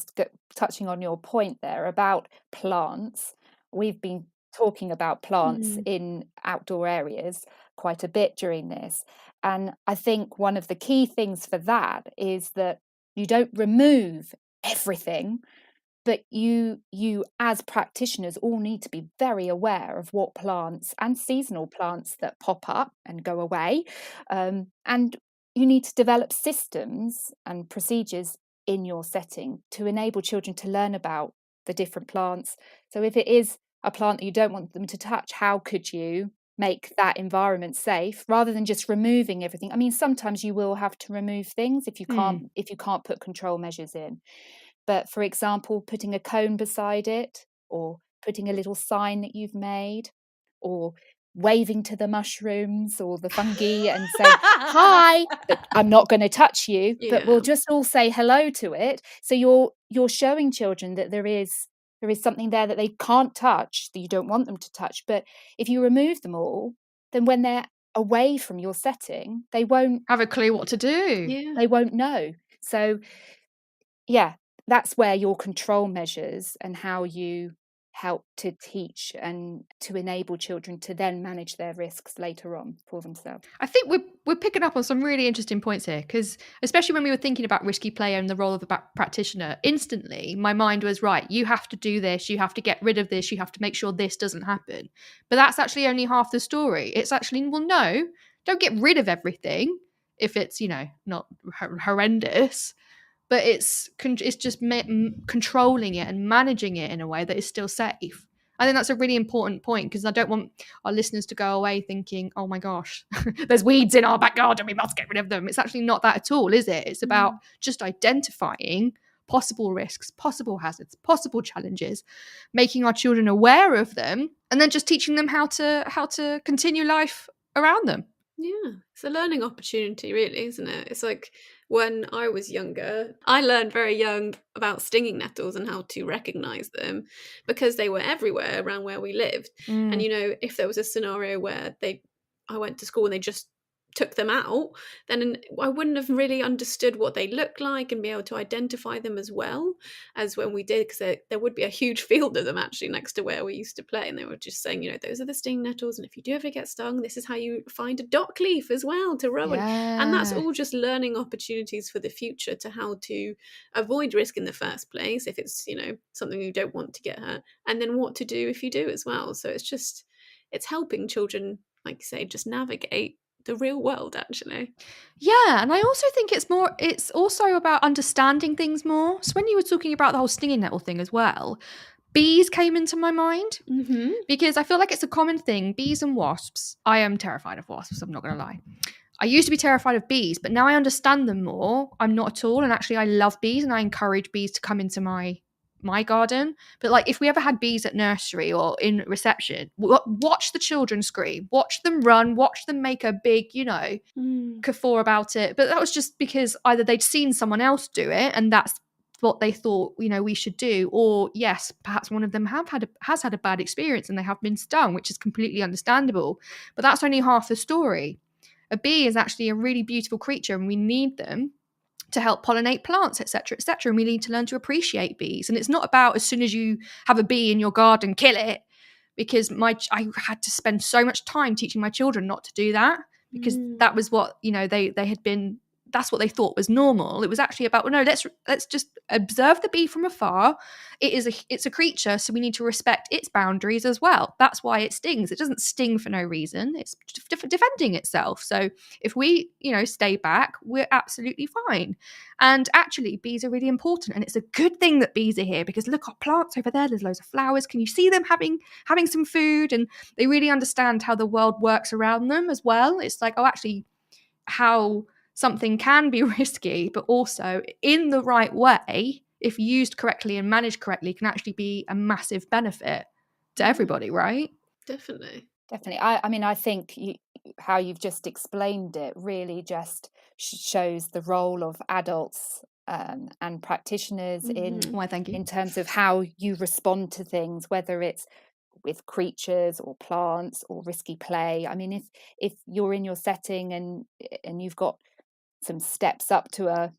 touching on your point there about plants, we've been talking about plants in outdoor areas quite a bit during this. And I think one of the key things for that is that you don't remove everything, but you as practitioners all need to be very aware of what plants and seasonal plants that pop up and go away, and you need to develop systems and procedures in your setting to enable children to learn about the different plants. So if it is a plant that you don't want them to touch, how could you make that environment safe rather than just removing everything? I mean, sometimes you will have to remove things if you can't put control measures in. But for example, putting a cone beside it, or putting a little sign that you've made, or waving to the mushrooms or the fungi and saying, hi, but I'm not going to touch you, but we'll just all say hello to it. So you're showing children that there is something there that they can't touch, that you don't want them to touch. But if you remove them all, then when they're away from your setting, they won't have a clue what to do. Yeah. They won't know. So yeah, that's where your control measures and how you help to teach and to enable children to then manage their risks later on for themselves. I think we're picking up on some really interesting points here, because especially when we were thinking about Risky Play and the role of a practitioner, instantly my mind was, right, you have to do this, you have to get rid of this, you have to make sure this doesn't happen. But that's actually only half the story. It's actually, well, no, don't get rid of everything if it's, not horrendous. But it's just controlling it and managing it in a way that is still safe. I think that's a really important point, because I don't want our listeners to go away thinking, oh my gosh, there's weeds in our back garden, we must get rid of them. It's actually not that at all, is it? It's about just identifying possible risks, possible hazards, possible challenges, making our children aware of them, and then just teaching them how to continue life around them. Yeah, it's a learning opportunity, really, isn't it? It's like when I was younger, I learned very young about stinging nettles and how to recognize them, because they were everywhere around where we lived. And, if there was a scenario where I went to school and they just took them out, then I wouldn't have really understood what they look like and be able to identify them as well as when we did, because there would be a huge field of them actually next to where we used to play, and they were just saying, those are the sting nettles, and if you do ever get stung, this is how you find a dock leaf as well to rub. And that's all just learning opportunities for the future to how to avoid risk in the first place if it's something you don't want to get hurt, and then what to do if you do as well. So it's helping children, like you say, just navigate the real world, actually. Yeah, and I also think it's also about understanding things more. So when you were talking about the whole stinging nettle thing as well, bees came into my mind, because I feel like it's a common thing. Bees and wasps. I am terrified of wasps, I'm not going to lie. I used to be terrified of bees, but now I understand them more. I'm not at all, and actually I love bees, and I encourage bees to come into my garden. But like, if we ever had bees at nursery or in reception, watch the children scream, watch them run, watch them make a big guffaw about it. But that was just because either they'd seen someone else do it and that's what they thought we should do, or yes, perhaps one of them has had a bad experience and they have been stung, which is completely understandable. But that's only half the story. A bee is actually a really beautiful creature, and we need them to help pollinate plants, etc., etc. And we need to learn to appreciate bees. And it's not about, as soon as you have a bee in your garden, kill it, because I had to spend so much time teaching my children not to do that, because that was what they had been. That's what they thought was normal. It was actually about, well, no, let's just observe the bee from afar. It's a creature, so we need to respect its boundaries as well. That's why it stings. It doesn't sting for no reason. It's defending itself. So if we, stay back, we're absolutely fine. And actually, bees are really important, and it's a good thing that bees are here, because look, our plants over there, there's loads of flowers. Can you see them having some food? And they really understand how the world works around them as well. It's like, oh, actually, how something can be risky, but also in the right way, if used correctly and managed correctly, can actually be a massive benefit to everybody, right? Definitely. I mean, I think how you've just explained it really just shows the role of adults and practitioners in Why, thank you. in terms of how you respond to things, whether it's with creatures or plants or risky play. I mean, if you're in your setting and you've got some steps up to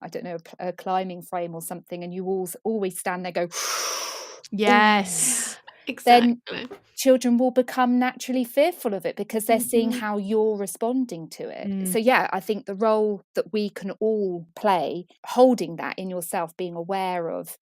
I don't know, a climbing frame or something, and you always stand there, go, Yes. then Exactly. children will become naturally fearful of it because they're seeing Mhm. how you're responding to it. Mm. So yeah, I think the role that we can all play, holding that in yourself, being aware of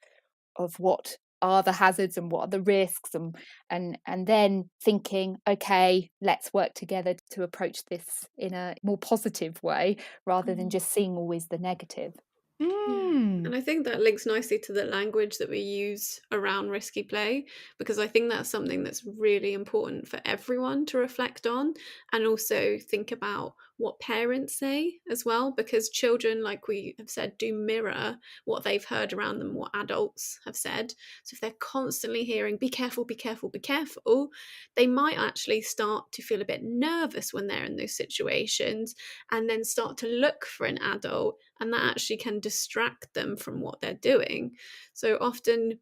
what are the hazards and what are the risks, and then thinking, okay, let's work together to approach this in a more positive way rather than just seeing always the negative. Yeah. And I think that links nicely to the language that we use around risky play, because I think that's something that's really important for everyone to reflect on and also think about what parents say as well, because children, like we have said, do mirror what they've heard around them, what adults have said. So if they're constantly hearing, be careful, be careful, be careful, they might actually start to feel a bit nervous when they're in those situations and then start to look for an adult, and that actually can distract them from what they're doing. So often,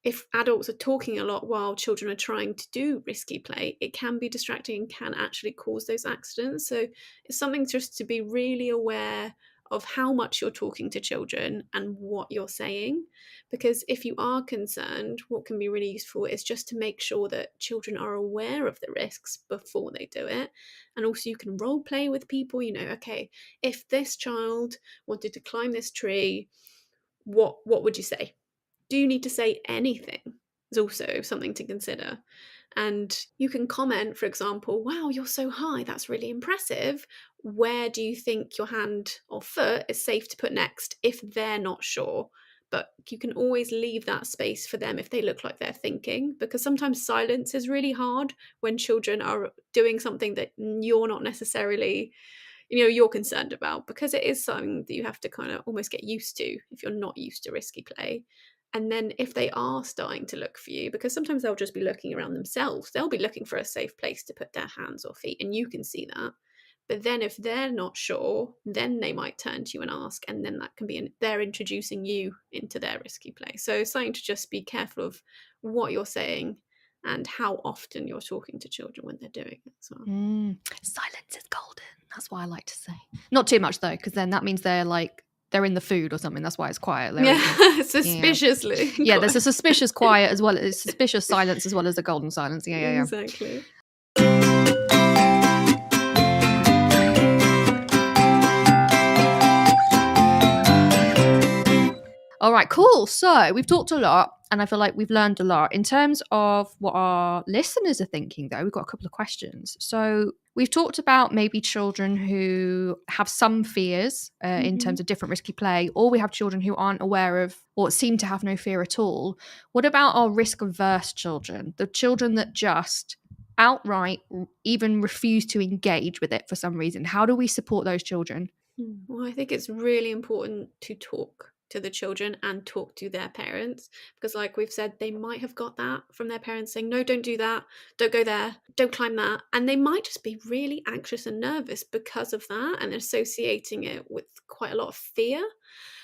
if adults are talking a lot while children are trying to do risky play, it can be distracting and can actually cause those accidents. So it's something just to be really aware of how much you're talking to children and what you're saying. Because if you are concerned, what can be really useful is just to make sure that children are aware of the risks before they do it. And also, you can role play with people, okay, if this child wanted to climb this tree, what would you say? Do you need to say anything? Is also something to consider. And you can comment, for example, wow, you're so high, that's really impressive. Where do you think your hand or foot is safe to put next if they're not sure? But you can always leave that space for them if they look like they're thinking, because sometimes silence is really hard when children are doing something that you're not necessarily you're concerned about, because it is something that you have to kind of almost get used to if you're not used to risky play. And then if they are starting to look for you, because sometimes they'll just be looking around themselves, they'll be looking for a safe place to put their hands or feet, and you can see that. But then if they're not sure, then they might turn to you and ask, and then that can be they're introducing you into their risky play. So something to just be careful of what you're saying and how often you're talking to children when they're doing it as well. Silence is golden. That's what I like to say. Not too much though, because then that means they're in the food or something. That's why it's quiet. Yeah, suspiciously. Yeah, there's a suspicious quiet as well as suspicious silence as well as a golden silence. Yeah. Exactly. All right, cool. So we've talked a lot, and I feel like we've learned a lot. In terms of what our listeners are thinking, though, we've got a couple of questions. So we've talked about maybe children who have some fears in terms of different risky play, or we have children who aren't aware of or seem to have no fear at all. What about our risk-averse children, the children that just outright even refuse to engage with it for some reason? How do we support those children? Well, I think it's really important to talk to the children and talk to their parents, because like we've said, they might have got that from their parents saying, no, don't do that, don't go there, don't climb that, and they might just be really anxious and nervous because of that and associating it with quite a lot of fear.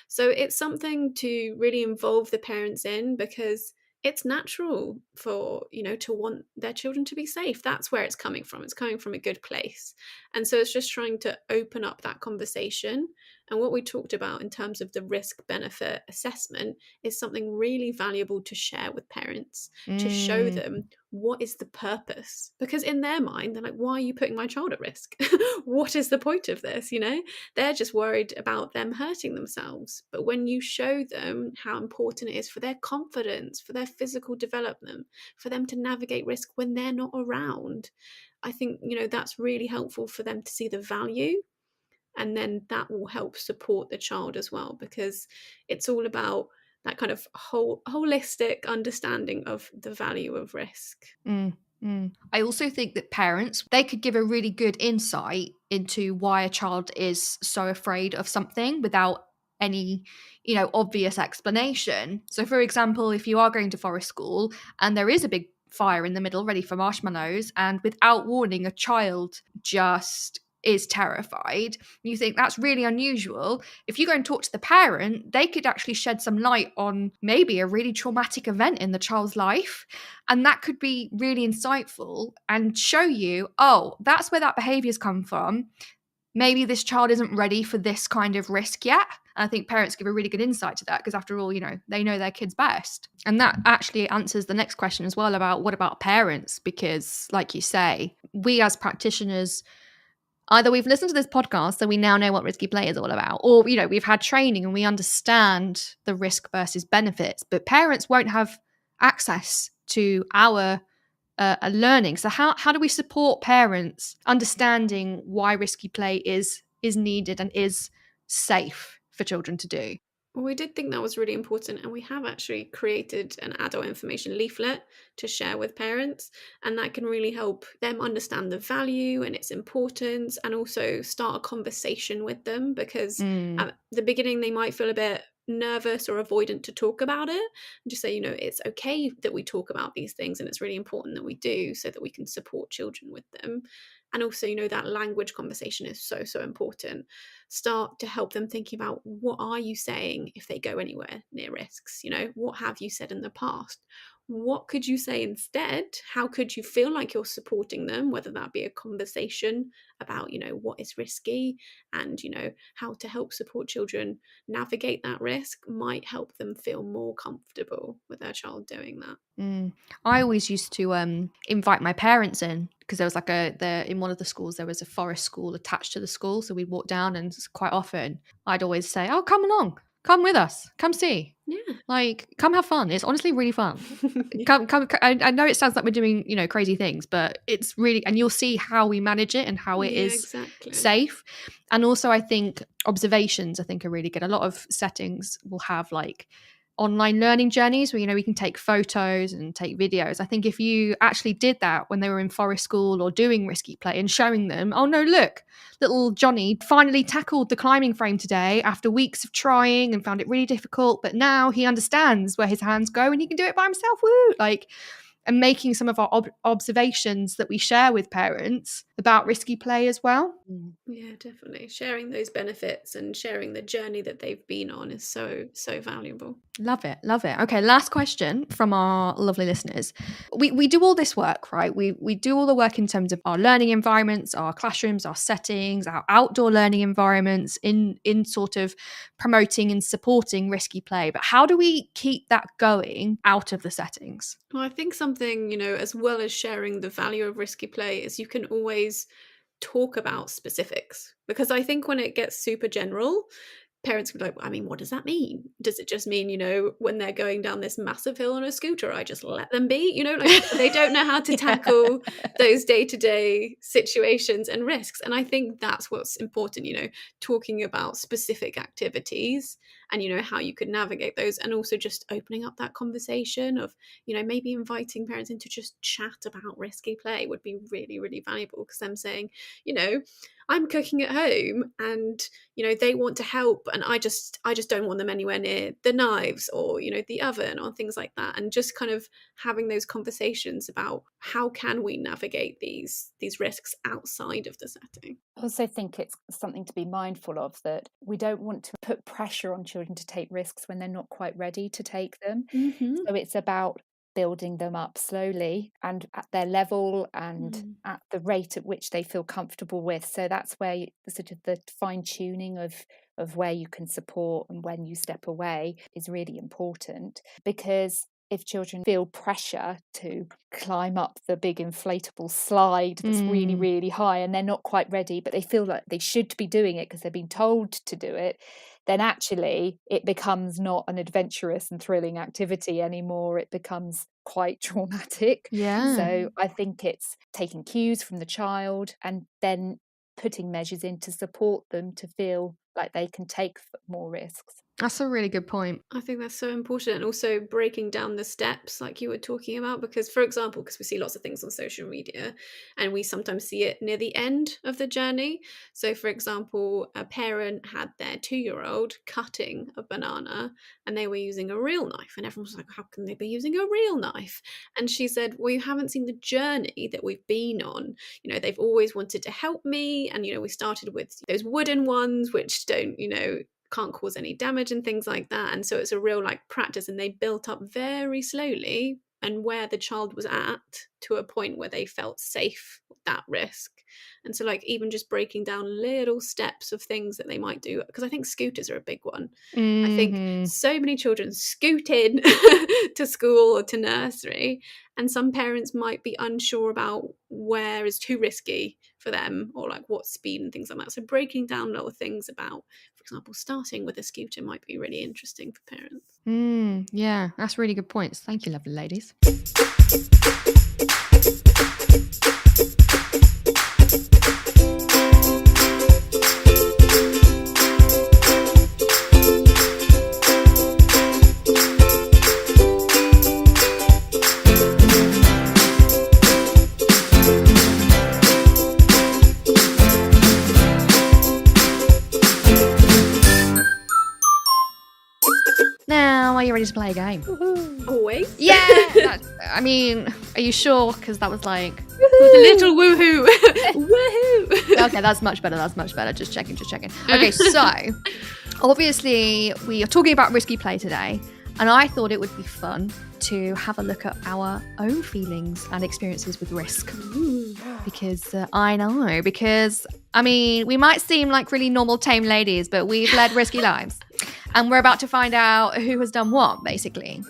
So it's something to really involve the parents in, because it's natural for, to want their children to be safe. That's where it's coming from. It's coming from a good place. And so it's just trying to open up that conversation. And what we talked about in terms of the risk benefit assessment is something really valuable to share with parents, to show them what is the purpose. Because in their mind, they're like, why are you putting my child at risk? What is the point of this? They're just worried about them hurting themselves. But when you show them how important it is for their confidence, for their physical development, for them to navigate risk when they're not around, I think, that's really helpful for them to see the value. And then that will help support the child as well, because it's all about that kind of holistic understanding of the value of risk. I also think that parents, they could give a really good insight into why a child is so afraid of something without any, obvious explanation. So for example, if you are going to forest school and there is a big fire in the middle ready for marshmallows, and without warning a child just is terrified, you think that's really unusual. If you go and talk to the parent, they could actually shed some light on maybe a really traumatic event in the child's life. And that could be really insightful and show you, oh, that's where that behavior's come from. Maybe this child isn't ready for this kind of risk yet. And I think parents give a really good insight to that because after all, they know their kids best. And that actually answers the next question as well about what about parents? Because like you say, we as practitioners, either we've listened to this podcast so we now know what risky play is all about, or we've had training and we understand the risk versus benefits, but parents won't have access to our learning. So how do we support parents understanding why risky play is needed and is safe for children to do? Well, we did think that was really important, and we have actually created an adult information leaflet to share with parents, and that can really help them understand the value and its importance, and also start a conversation with them, because at the beginning they might feel a bit nervous or avoidant to talk about it, and just say, it's okay that we talk about these things, and it's really important that we do, so that we can support children with them. And also, that language conversation is so important. Start to help them thinking about, what are you saying if they go anywhere near risks? What have you said in the past? What could you say instead? How could you feel like you're supporting them, whether that be a conversation about, what is risky, and, how to help support children navigate that risk might help them feel more comfortable with their child doing that. I always used to invite my parents in, because there was in one of the schools there was a forest school attached to the school, so we'd walk down, and quite often I'd always say, oh, come along, come with us, come see. Yeah. Come have fun. It's honestly really fun. Come. I know it sounds like we're doing, crazy things, but it's really, and you'll see how we manage it and how it is exactly safe. And also I think observations, are really good. A lot of settings will have online learning journeys where we can take photos and take videos. I think if you actually did that when they were in forest school or doing risky play and showing them, oh no, look, little Johnny finally tackled the climbing frame today after weeks of trying and found it really difficult, but now he understands where his hands go and he can do it by himself. Woo! And making some of our observations that we share with parents about risky play as well. Yeah, definitely. Sharing those benefits and sharing the journey that they've been on is so valuable. Love it. Okay, last question from our lovely listeners. We do all this work, right? We do all the work in terms of our learning environments, our classrooms, our settings, our outdoor learning environments in sort of promoting and supporting risky play. But how do we keep that going out of the settings? Well, I think something, as well as sharing the value of risky play, is you can always talk about specifics. Because I think when it gets super general, parents could be like, I mean, what does that mean? Does it just mean, when they're going down this massive hill on a scooter, I just let them be? They don't know how to tackle those day-to-day situations and risks. And I think that's what's important, talking about specific activities and, how you could navigate those, and also just opening up that conversation of, maybe inviting parents in to just chat about risky play would be really, really valuable, because them saying, I'm cooking at home and, they want to help, and I just don't want them anywhere near the knives or, the oven or things like that. And just kind of having those conversations about how can we navigate these risks outside of the setting. I also think it's something to be mindful of, that we don't want to put pressure on children to take risks when they're not quite ready to take them. So it's about building them up slowly and at their level and at the rate at which they feel comfortable with. So that's where sort of the fine tuning of where you can support and when you step away is really important, because if children feel pressure to climb up the big inflatable slide that's really, really high, and they're not quite ready, but they feel like they should be doing it because they've been told to do it, then actually it becomes not an adventurous and thrilling activity anymore. It becomes quite traumatic. Yeah. So I think it's taking cues from the child and then putting measures in to support them to feel like they can take more risks. That's a really good point. I think that's so important. And also breaking down the steps, like you were talking about, because, for example, because we see lots of things on social media and we sometimes see it near the end of the journey. So, for example, a parent had their 2-year-old cutting a banana and they were using a real knife. And everyone was like, how can they be using a real knife? And she said, well, you haven't seen the journey that we've been on. You know, they've always wanted to help me. And, you know, we started with those wooden ones, which don't, you know, can't cause any damage and things like that. And so it's a real like practice, and they built up very slowly and where the child was at to a point where they felt safe with that risk. And so like even just breaking down little steps of things that they might do, because I think scooters are a big one. I think so many children scoot in to school or to nursery, and some parents might be unsure about where is too risky for them or like what speed and things like that. So breaking down little things about, for example, starting with a scooter might be really interesting for parents. Yeah, that's really good points. Thank you, lovely ladies. Now, are you ready to play a game? Always. Yeah! I mean, are you sure? Because that was like... With a little woohoo. Woohoo. Okay, that's much better. That's much better. Just checking. Okay, so obviously we are talking about risky play today, and I thought it would be fun to have a look at our own feelings and experiences with risk. Because I mean, we might seem like really normal, tame ladies, but we've led risky lives. And we're about to find out who has done what, basically.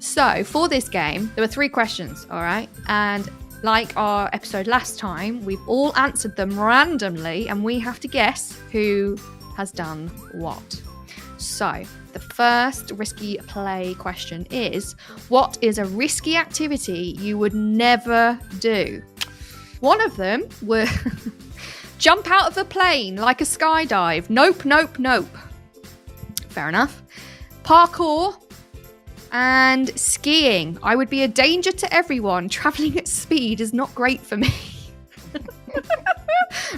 So for this game, there were 3 questions, all right? And like our episode last time, we've all answered them randomly, and we have to guess who has done what. So the first risky play question is, what is a risky activity you would never do? One of them were jump out of a plane like a skydive. Nope. Fair enough. Parkour and skiing. I would be a danger to everyone. Travelling at speed is not great for me.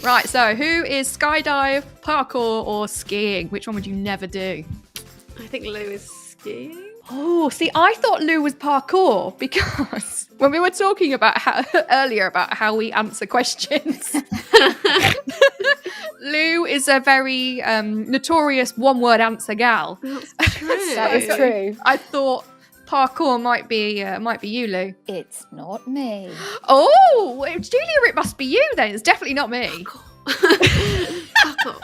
Right, so who is skydive, parkour, or skiing? Which one would you never do? I think Lou is skiing. Oh, see, I thought Lou was parkour because when we were talking about earlier about how we answer questions, Lou is a very notorious one-word answer gal. That's true. That is true. I thought parkour might be you, Lou. It's not me. Oh, Julia, it must be you then. It's definitely not me. Parkour.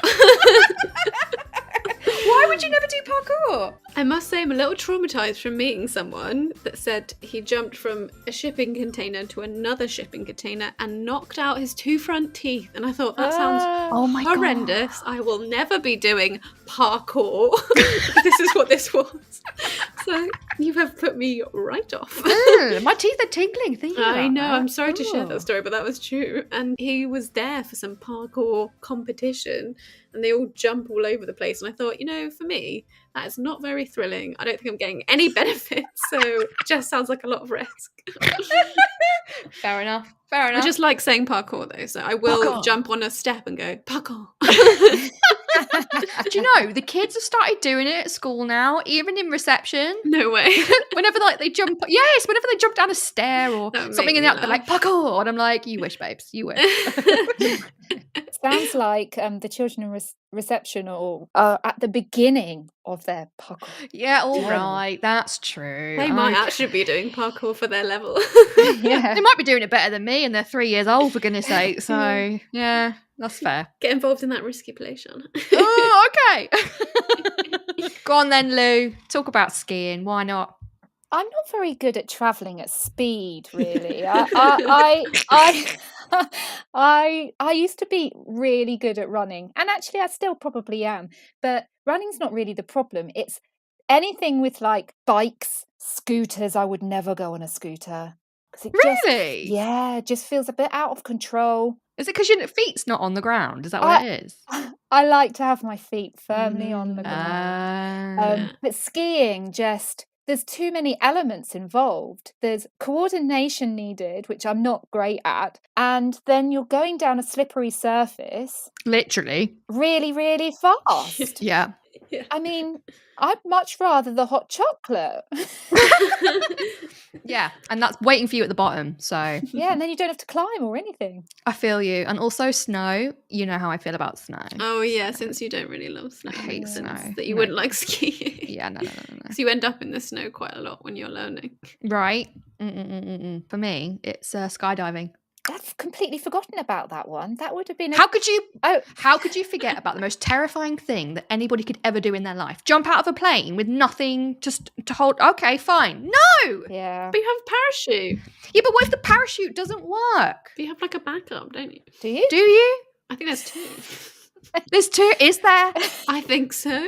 Why would you never do parkour? I must say I'm a little traumatized from meeting someone that said he jumped from a shipping container to another shipping container and knocked out his 2 front teeth. And I thought, that sounds horrendous. God. I will never be doing parkour. This is what this was. So you have put me right off. My teeth are tingling thinking about I know, that. I'm sorry to share that story, but that was true. And he was there for some parkour competition, and they all jump all over the place. And I thought, you know, for me, that is not very thrilling. I don't think I'm getting any benefits, so it just sounds like a lot of risk. Fair enough. I just like saying parkour though, so I will jump on a step and go, parkour. Do you know, the kids have started doing it at school now, even in reception. No way. Whenever they jump down a stair or something in the they're like, parkour. And I'm like, you wish, babes, you wish. Sounds like the children in reception are at the beginning of their parkour. Yeah, all right, that's true. They might actually be doing parkour for their level. Yeah. They might be doing it better than me, and they're 3 years old, for goodness sake. So, yeah, that's fair. Get involved in that risky play, Sean. Oh, okay. Go on then, Lou. Talk about skiing. Why not? I'm not very good at travelling at speed, really. I used to be really good at running, and actually I still probably am, but running's not really the problem. It's anything with like bikes, scooters. I would never go on a scooter. Really? Just feels a bit out of control. Is it because your feet's not on the ground? Is that what it is? I like to have my feet firmly on the ground. Ah. But skiing, there's too many elements involved. There's coordination needed, which I'm not great at. And then you're going down a slippery surface Literally. really, really fast. Yeah. Yeah. I mean, I'd much rather the hot chocolate. Yeah. And that's waiting for you at the bottom. So Yeah, and then you don't have to climb or anything. I feel you. And also snow. You know how I feel about snow. Oh yeah, since you don't really love snow, I it hate makes sense snow. that you No. wouldn't like skiing. Yeah, no. Because you end up in the snow quite a lot when you're learning. Right. For me, it's skydiving. I've completely forgotten about that one. That would have been How could you Oh, How could you forget about the most terrifying thing that anybody could ever do in their life? Jump out of a plane with nothing just to hold. Okay, fine. No. yeah. But you have a parachute. Yeah, but what if the parachute doesn't work? But you have like a backup, don't you? Do you? Do you? I think there's 2. There's 2. Is there? I think so.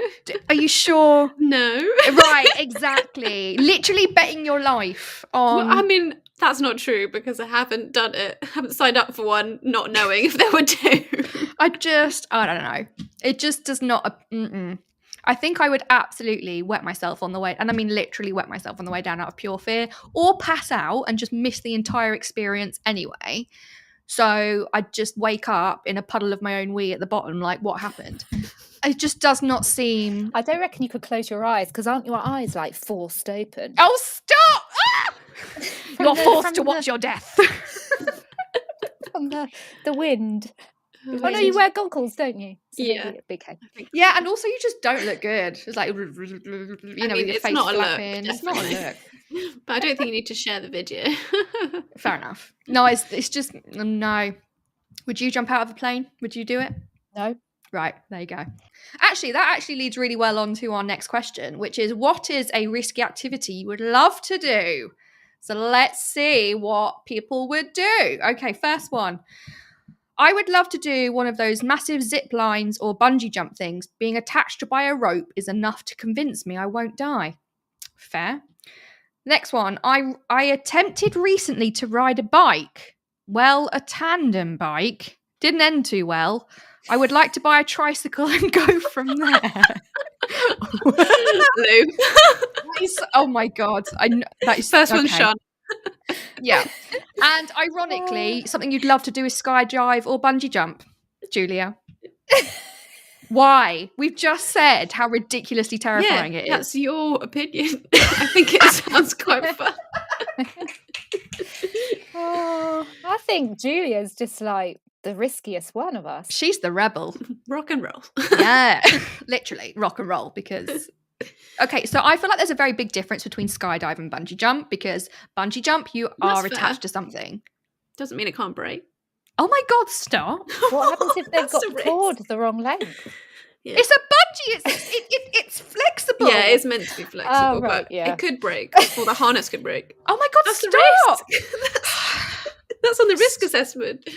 Are you sure? No. Right, exactly. Literally betting your life on. Well, I mean, that's not true because I haven't done it. I haven't signed up for one, not knowing if there were 2. I don't know. It just does not. I think I would absolutely wet myself on the way, and I mean literally wet myself on the way down out of pure fear, or pass out and just miss the entire experience anyway. So I'd just wake up in a puddle of my own wee at the bottom, like, what happened? It just does not seem. I don't reckon you could close your eyes because aren't your eyes like forced open? Oh, stop! Ah! You're the- forced from to the- watch your death. From the wind. Oh no, Wait. you wear goggles, don't you? So Yeah. maybe big head. Yeah, and also you just don't look good. It's like, you know, mean, with your it's face not a look, flapping. It's not a definitely. look. But I don't think you need to share the video. Fair enough. No, it's just no. Would you jump out of a plane? Would you do it? No. Right, there you go. Actually, that actually leads really well on to our next question, which is, what is a risky activity you would love to do? So let's see what people would do. Okay, first one. I would love to do one of those massive zip lines or bungee jump things. Being attached by a rope is enough to convince me I won't die. Fair. Next one. I attempted recently to ride a bike. Well, a tandem bike. Didn't end too well. I would like to buy a tricycle and go from there. Lou. Oh my god! That is First one's okay. Sean. Yeah, and ironically, something you'd love to do is skydive or bungee jump, Julia. Why? We've just said how ridiculously terrifying it is. That's your opinion. I think it sounds quite fun. Oh, I think Julia's just like the riskiest one of us. She's the rebel. Rock and roll. Yeah, literally rock and roll. Because okay, so I feel like there's a very big difference between skydive and bungee jump, because bungee jump you That's are fair. attached to something. Doesn't mean it can't break. Oh my god, stop! What happens if they've That's got a the risk. cord the wrong length? Yeah. It's a bungee. It's flexible. Yeah, it's meant to be flexible, right, but yeah. it could break, or the harness could break. Oh my god, That's the stop! risk. That's on the risk assessment.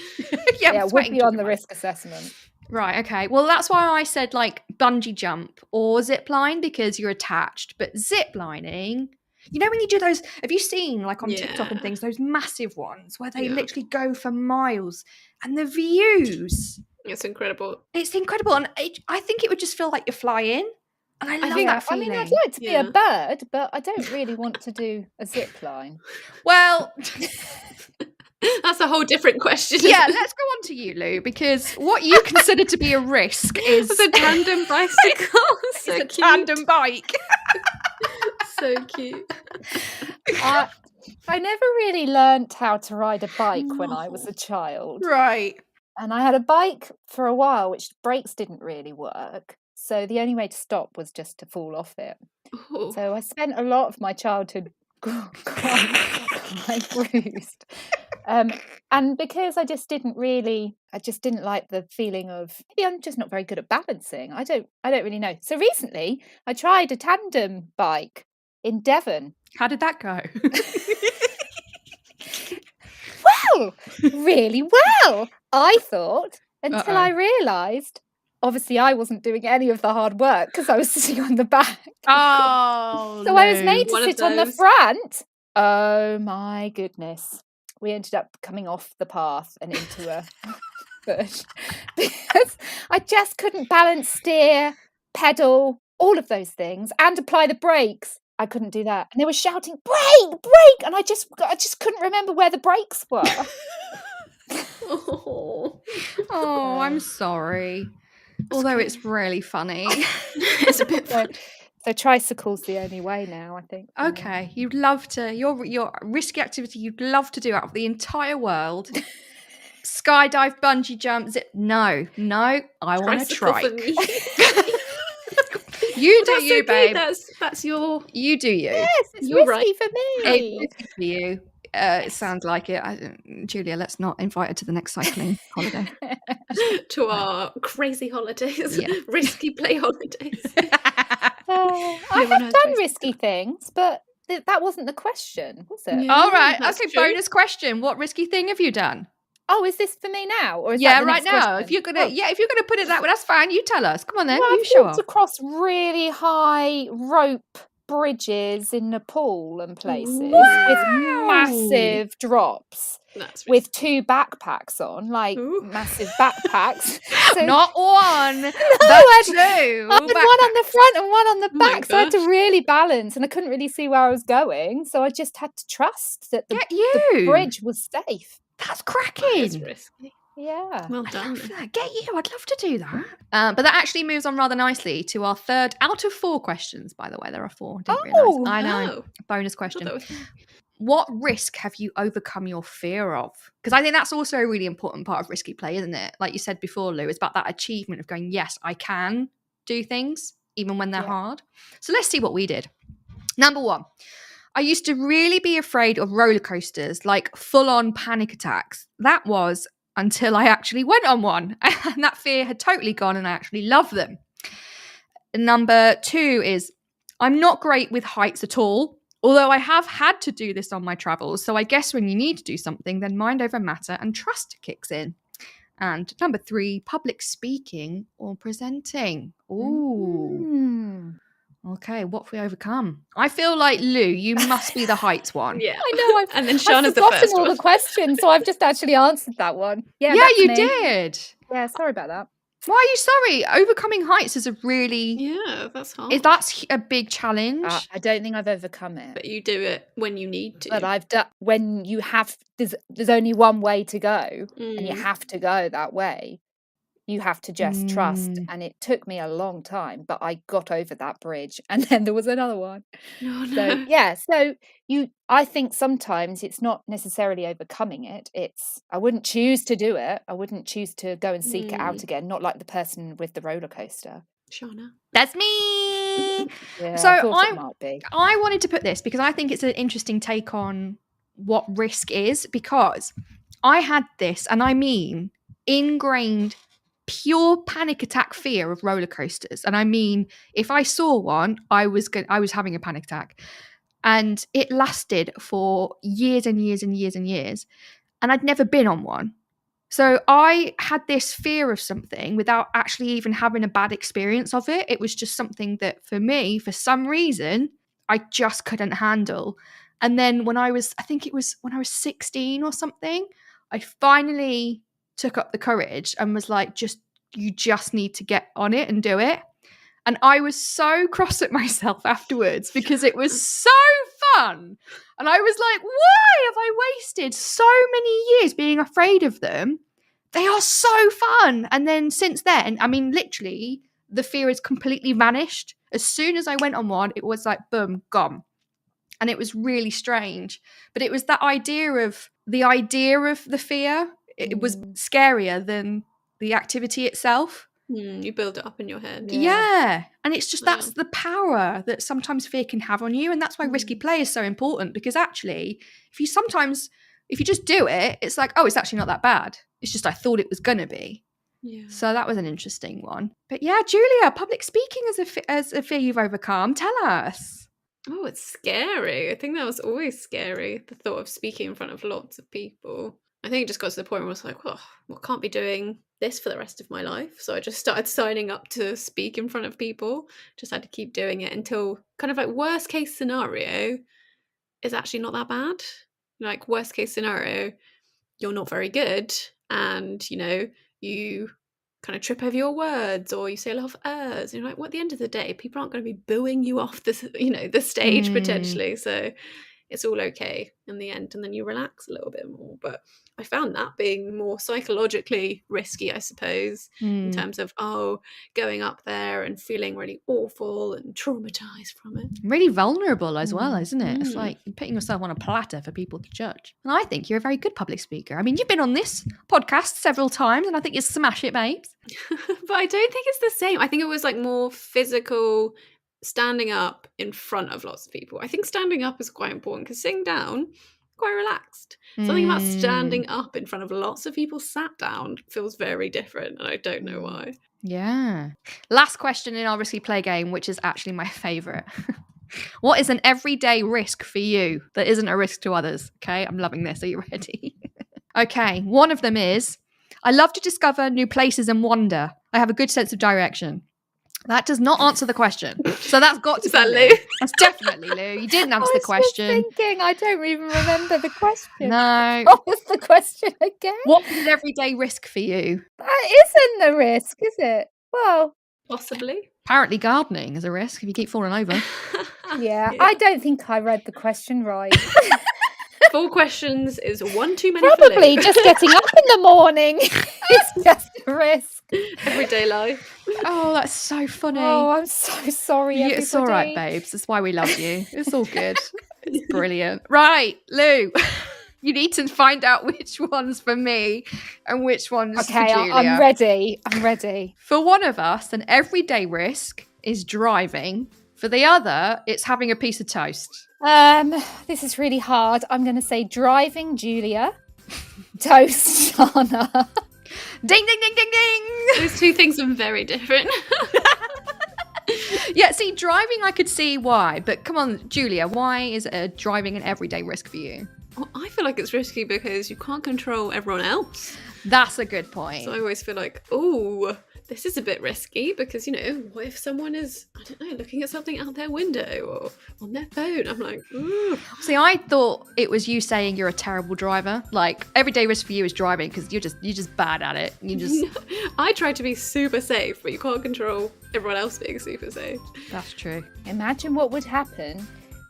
Yeah, I'm Yeah, it would sweating be on talking the about it. risk assessment. Right, okay. Well, that's why I said like bungee jump or zip line, because you're attached. But zip lining, you know, when you do those, have you seen like on TikTok and Yeah. things, those massive ones where they Yeah. literally go for miles, and the views, It's incredible. it's incredible. And I think it would just feel like you're flying. And I love think- that I feeling. mean, I'd like to be Yeah. a bird, but I don't really want to do a zip line. Well, That's a whole different question. yeah, let's go on to you, Lou, because what you consider to be a risk is It's a tandem bicycle. So it's a cute. tandem bike. So cute. I never really learnt how to ride a bike when I was No. a child. Right. And I had a bike for a while, which brakes didn't really work. So the only way to stop was just to fall off it. Oh. So I spent a lot of my childhood quite bruised. And because I just didn't like the feeling of, maybe I'm just not very good at balancing. I don't really know. So recently I tried a tandem bike in Devon. How did that go? Well, really well, I thought, until Uh-oh. I realised, obviously I wasn't doing any of the hard work because I was sitting on the back. Oh, So I was made to One of sit on the those. front. Oh my goodness. We ended up coming off the path and into a bush because I I just couldn't balance, steer, pedal, all of those things, and apply the brakes. I couldn't do that. And they were shouting, brake, brake. And I just couldn't remember where the brakes were. Oh, I'm sorry. Although it's really funny. It's a bit fun. So tricycle's the only way now, I think. Okay, you'd love to. Your risky activity you'd love to do out of the entire world. Skydive, bungee jump, zip. No, I want to Tricycle for trike. me. You do That's you, okay, babe. That's your. You do you. Yes, it's You're risky right. for It's me. risky for you. It sounds like it. Julia, let's not invite her to the next cycling holiday. To our crazy holidays, Yeah. risky play holidays. I Live on have a done tricycle. risky things, but that wasn't the question, was it? Yeah. All right. that's Okay. true. Bonus question. What risky thing have you done? Oh, is this for me now, or is Yeah, that the right next now. question? If you're gonna, Oh. if you're gonna put it that way, that's fine. You tell us. Come on then. Well, you I've show walked up. across really high rope bridges in Nepal and places with Wow. massive drops, That's with 2 backpacks on, like Ooh. massive backpacks. So Not one, No, but I two. I had one on the front and one on the Oh my back, so I had to gosh. really balance, and I couldn't really see where I was going, so I just had to trust that the Get you. bridge was safe. That's That is cracking. risky. Yeah. Well I done. love that. Get you. I'd love to do that. But that actually moves on rather nicely to our third out of 4 questions, by the way. There are 4. Didn't realise. Oh. I know. Oh, Bonus I thought question. that was- What risk have you overcome your fear of? Because I think that's also a really important part of risky play, isn't it? Like you said before, Lou, it's about that achievement of going, yes, I can do things even when they're Yeah. hard. So let's see what we did. Number 1. I used to really be afraid of roller coasters, like full-on panic attacks. That was until I actually went on one. And that fear had totally gone and I actually love them. Number 2 is I'm not great with heights at all, although I have had to do this on my travels. So I guess when you need to do something, then mind over matter and trust kicks in. And number 3, public speaking or presenting. Ooh. Mm. Okay, what have we overcome? I feel like, Lou, you must be the heights one. Yeah. I know. And then I've Shauna's the forgotten first all one. the questions, so I've just actually answered that one. Yeah, Yeah, that's you me. did. Yeah, sorry about that. Why are you sorry? Overcoming heights is a really... Yeah, that's hard. That's a big challenge. I don't think I've overcome it. But you do it when you need to. But I've done when you have. There's only one way to go, and you Mm. have to go that way. You have to just trust. Mm. And it took me a long time, but I got over that bridge, and then there was another one. Oh, no. So yeah, so I think sometimes it's not necessarily overcoming it. It's I wouldn't choose to do it. I wouldn't choose to go and seek it out again. Not like the person with the roller coaster. Shauna. That's me. Yeah, So I thought I'm- it might be. I wanted to put this because I think it's an interesting take on what risk is, because I had this, and I mean ingrained pure panic attack fear of roller coasters. And I mean, if I saw one, I was having a panic attack. And it lasted for years and years and years and years. And I'd never been on one. So I had this fear of something without actually even having a bad experience of it. It was just something that for me, for some reason, I just couldn't handle. And then I think it was when I was 16 or something, I finally took up the courage and was like, you just need to get on it and do it. And I was so cross at myself afterwards because it was so fun. And I was like, why have I wasted so many years being afraid of them? They are so fun. And then since then, I mean, literally, the fear has completely vanished. As soon as I went on one, it was like, boom, gone. And it was really strange. But it was that idea of the fear. It was scarier than the activity itself. You build it up in your head. Yeah. And it's just, that's Yeah. the power that sometimes fear can have on you. And that's why risky play is so important, because actually, if you just do it, it's like, oh, it's actually not that bad. It's just I thought it was going to be. Yeah. So that was an interesting one. But yeah, Julia, public speaking as a fear you've overcome. Tell us. Oh, it's scary. I think that was always scary, the thought of speaking in front of lots of people. I think it just got to the point where I was like, well, I can't be doing this for the rest of my life. So I just started signing up to speak in front of people. Just had to keep doing it until kind of like worst case scenario is actually not that bad. Like worst case scenario, you're not very good and, you kind of trip over your words, or you say a lot of ers. And you're like, well, at the end of the day, people aren't going to be booing you off the stage potentially. So it's all okay in the end, and then you relax a little bit more. But I found that being more psychologically risky, I suppose, in terms of going up there and feeling really awful and traumatized from it. Really vulnerable as well, isn't it? It's like putting yourself on a platter for people to judge. And I think you're a very good public speaker. I mean, you've been on this podcast several times, and I think you smash it, babes. But I don't think it's the same. I think it was like more physical, standing up in front of lots of people. I think standing up is quite important, because sitting down, quite relaxed. Something about standing up in front of lots of people sat down feels very different, and I don't know why. Yeah. Last question in our risky play game, which is actually my favourite. What is an everyday risk for you that isn't a risk to others? Okay, I'm loving this. Are you ready? Okay, one of them is, I love to discover new places and wander. I have a good sense of direction. That does not answer the question. So that's got to Is that be Lou? That's definitely Lou. You didn't answer the question. I was just thinking, I don't even remember the question. No. What was the question again? What is an everyday risk for you? That isn't a risk, is it? Well, Possibly. Apparently gardening is a risk if you keep falling over. yeah. I don't think I read the question right. 4 questions is one too many. Probably for Lou. just getting up in the morning is just a risk. Everyday life. Oh, that's so funny. Oh, I'm so sorry, everybody. It's all right, babes. That's why we love you. It's all good. It's brilliant. Right, Lou. You need to find out which one's for me and which one's for Okay, Julia. I'm ready. I'm ready. For one of us, an everyday risk is driving. For the other, it's having a piece of toast. This is really hard. I'm going to say driving, Julia. Toast, Shana. Ding, ding, ding, ding, ding. Those 2 things are very different. Yeah, see, driving, I could see why. But come on, Julia, why is driving an everyday risk for you? Well, I feel like it's risky because you can't control everyone else. That's a good point. So I always feel like, oh, this is a bit risky because, what if someone is, I don't know, looking at something out their window or on their phone? I'm like, ooh. See, I thought it was you saying you're a terrible driver. Like, everyday risk for you is driving because you're just bad at it. You just... I try to be super safe, but you can't control everyone else being super safe. That's true. Imagine what would happen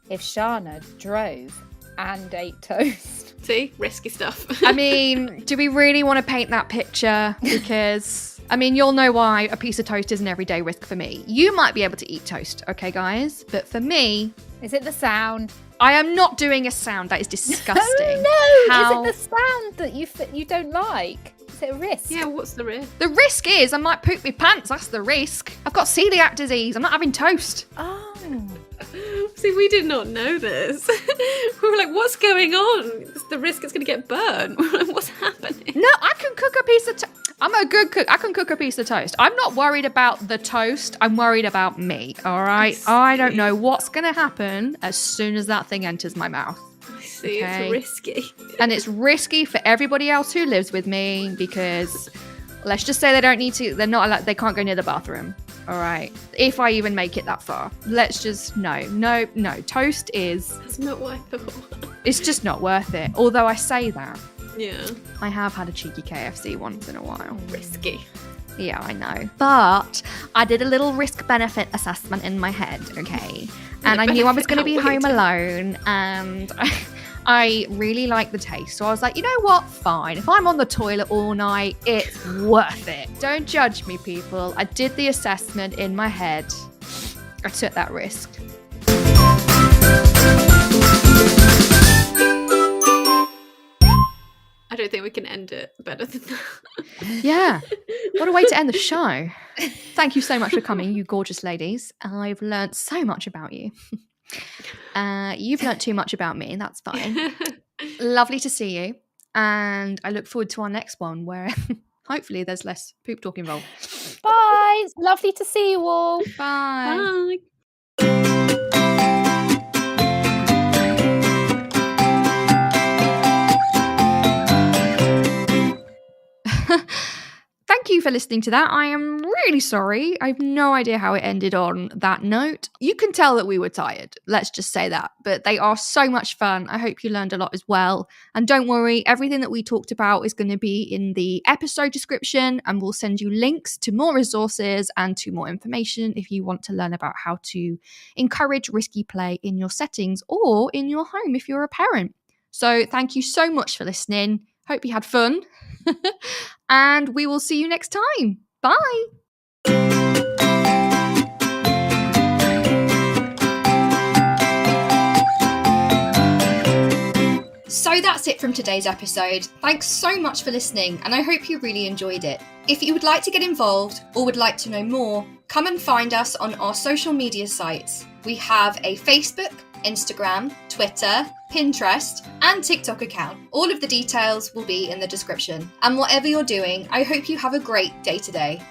if Shana drove and ate toast. See? Risky stuff. I mean, do we really want to paint that picture? Because, I mean, you'll know why a piece of toast is an everyday risk for me. You might be able to eat toast, okay, guys? But for me... Is it the sound? I am not doing a sound. That is disgusting. Oh, no! How... Is it the sound that you don't like? Is it a risk? Yeah, what's the risk? The risk is I might poop my pants. That's the risk. I've got celiac disease. I'm not having toast. Oh. See, we did not know this. We were like, what's going on? It's the risk it's going to get burnt. We're like, what's happening? No, I can cook a piece of I'm a good cook. I can cook a piece of toast. I'm not worried about the toast. I'm worried about me, all right? I don't know what's going to happen as soon as that thing enters my mouth. I see, Okay. It's risky. And it's risky for everybody else who lives with me because let's just say they're not allowed, they can't go near the bathroom. All right. If I even make it that far. Let's just, no. Toast is, That's not what I thought. it's just not worth it. Although I say that, Yeah, I have had a cheeky KFC once in a while. risky. Yeah, I know. But I did a little risk-benefit assessment in my head, okay? And I knew I was going to be home alone, and I really liked the taste. So I was like, you know what? Fine. If I'm on the toilet all night, it's worth it. Don't judge me, people. I did the assessment in my head. I took that risk. I don't think we can end it better than that. Yeah. What a way to end the show. Thank you so much for coming, you gorgeous ladies. I've learnt so much about you. You've learnt too much about me. That's fine. Lovely to see you. And I look forward to our next one where hopefully there's less poop talk involved. Bye. It's lovely to see you all. Bye. Bye. Thank thank you for listening to that. I am really sorry. I have no idea how it ended on that note. You can tell that we were tired. Let's just say that. But they are so much fun. I hope you learned a lot as well. And don't worry, everything that we talked about is going to be in the episode description, and we'll send you links to more resources and to more information if you want to learn about how to encourage risky play in your settings or in your home if you're a parent. So thank you so much for listening. Hope you had fun. And we will see you next time. Bye. So that's it from today's episode. Thanks so much for listening, and I hope you really enjoyed it. If you would like to get involved or would like to know more, come and find us on our social media sites. We have a Facebook, Instagram, Twitter, Pinterest, and TikTok account. All of the details will be in the description. And whatever you're doing, I hope you have a great day today.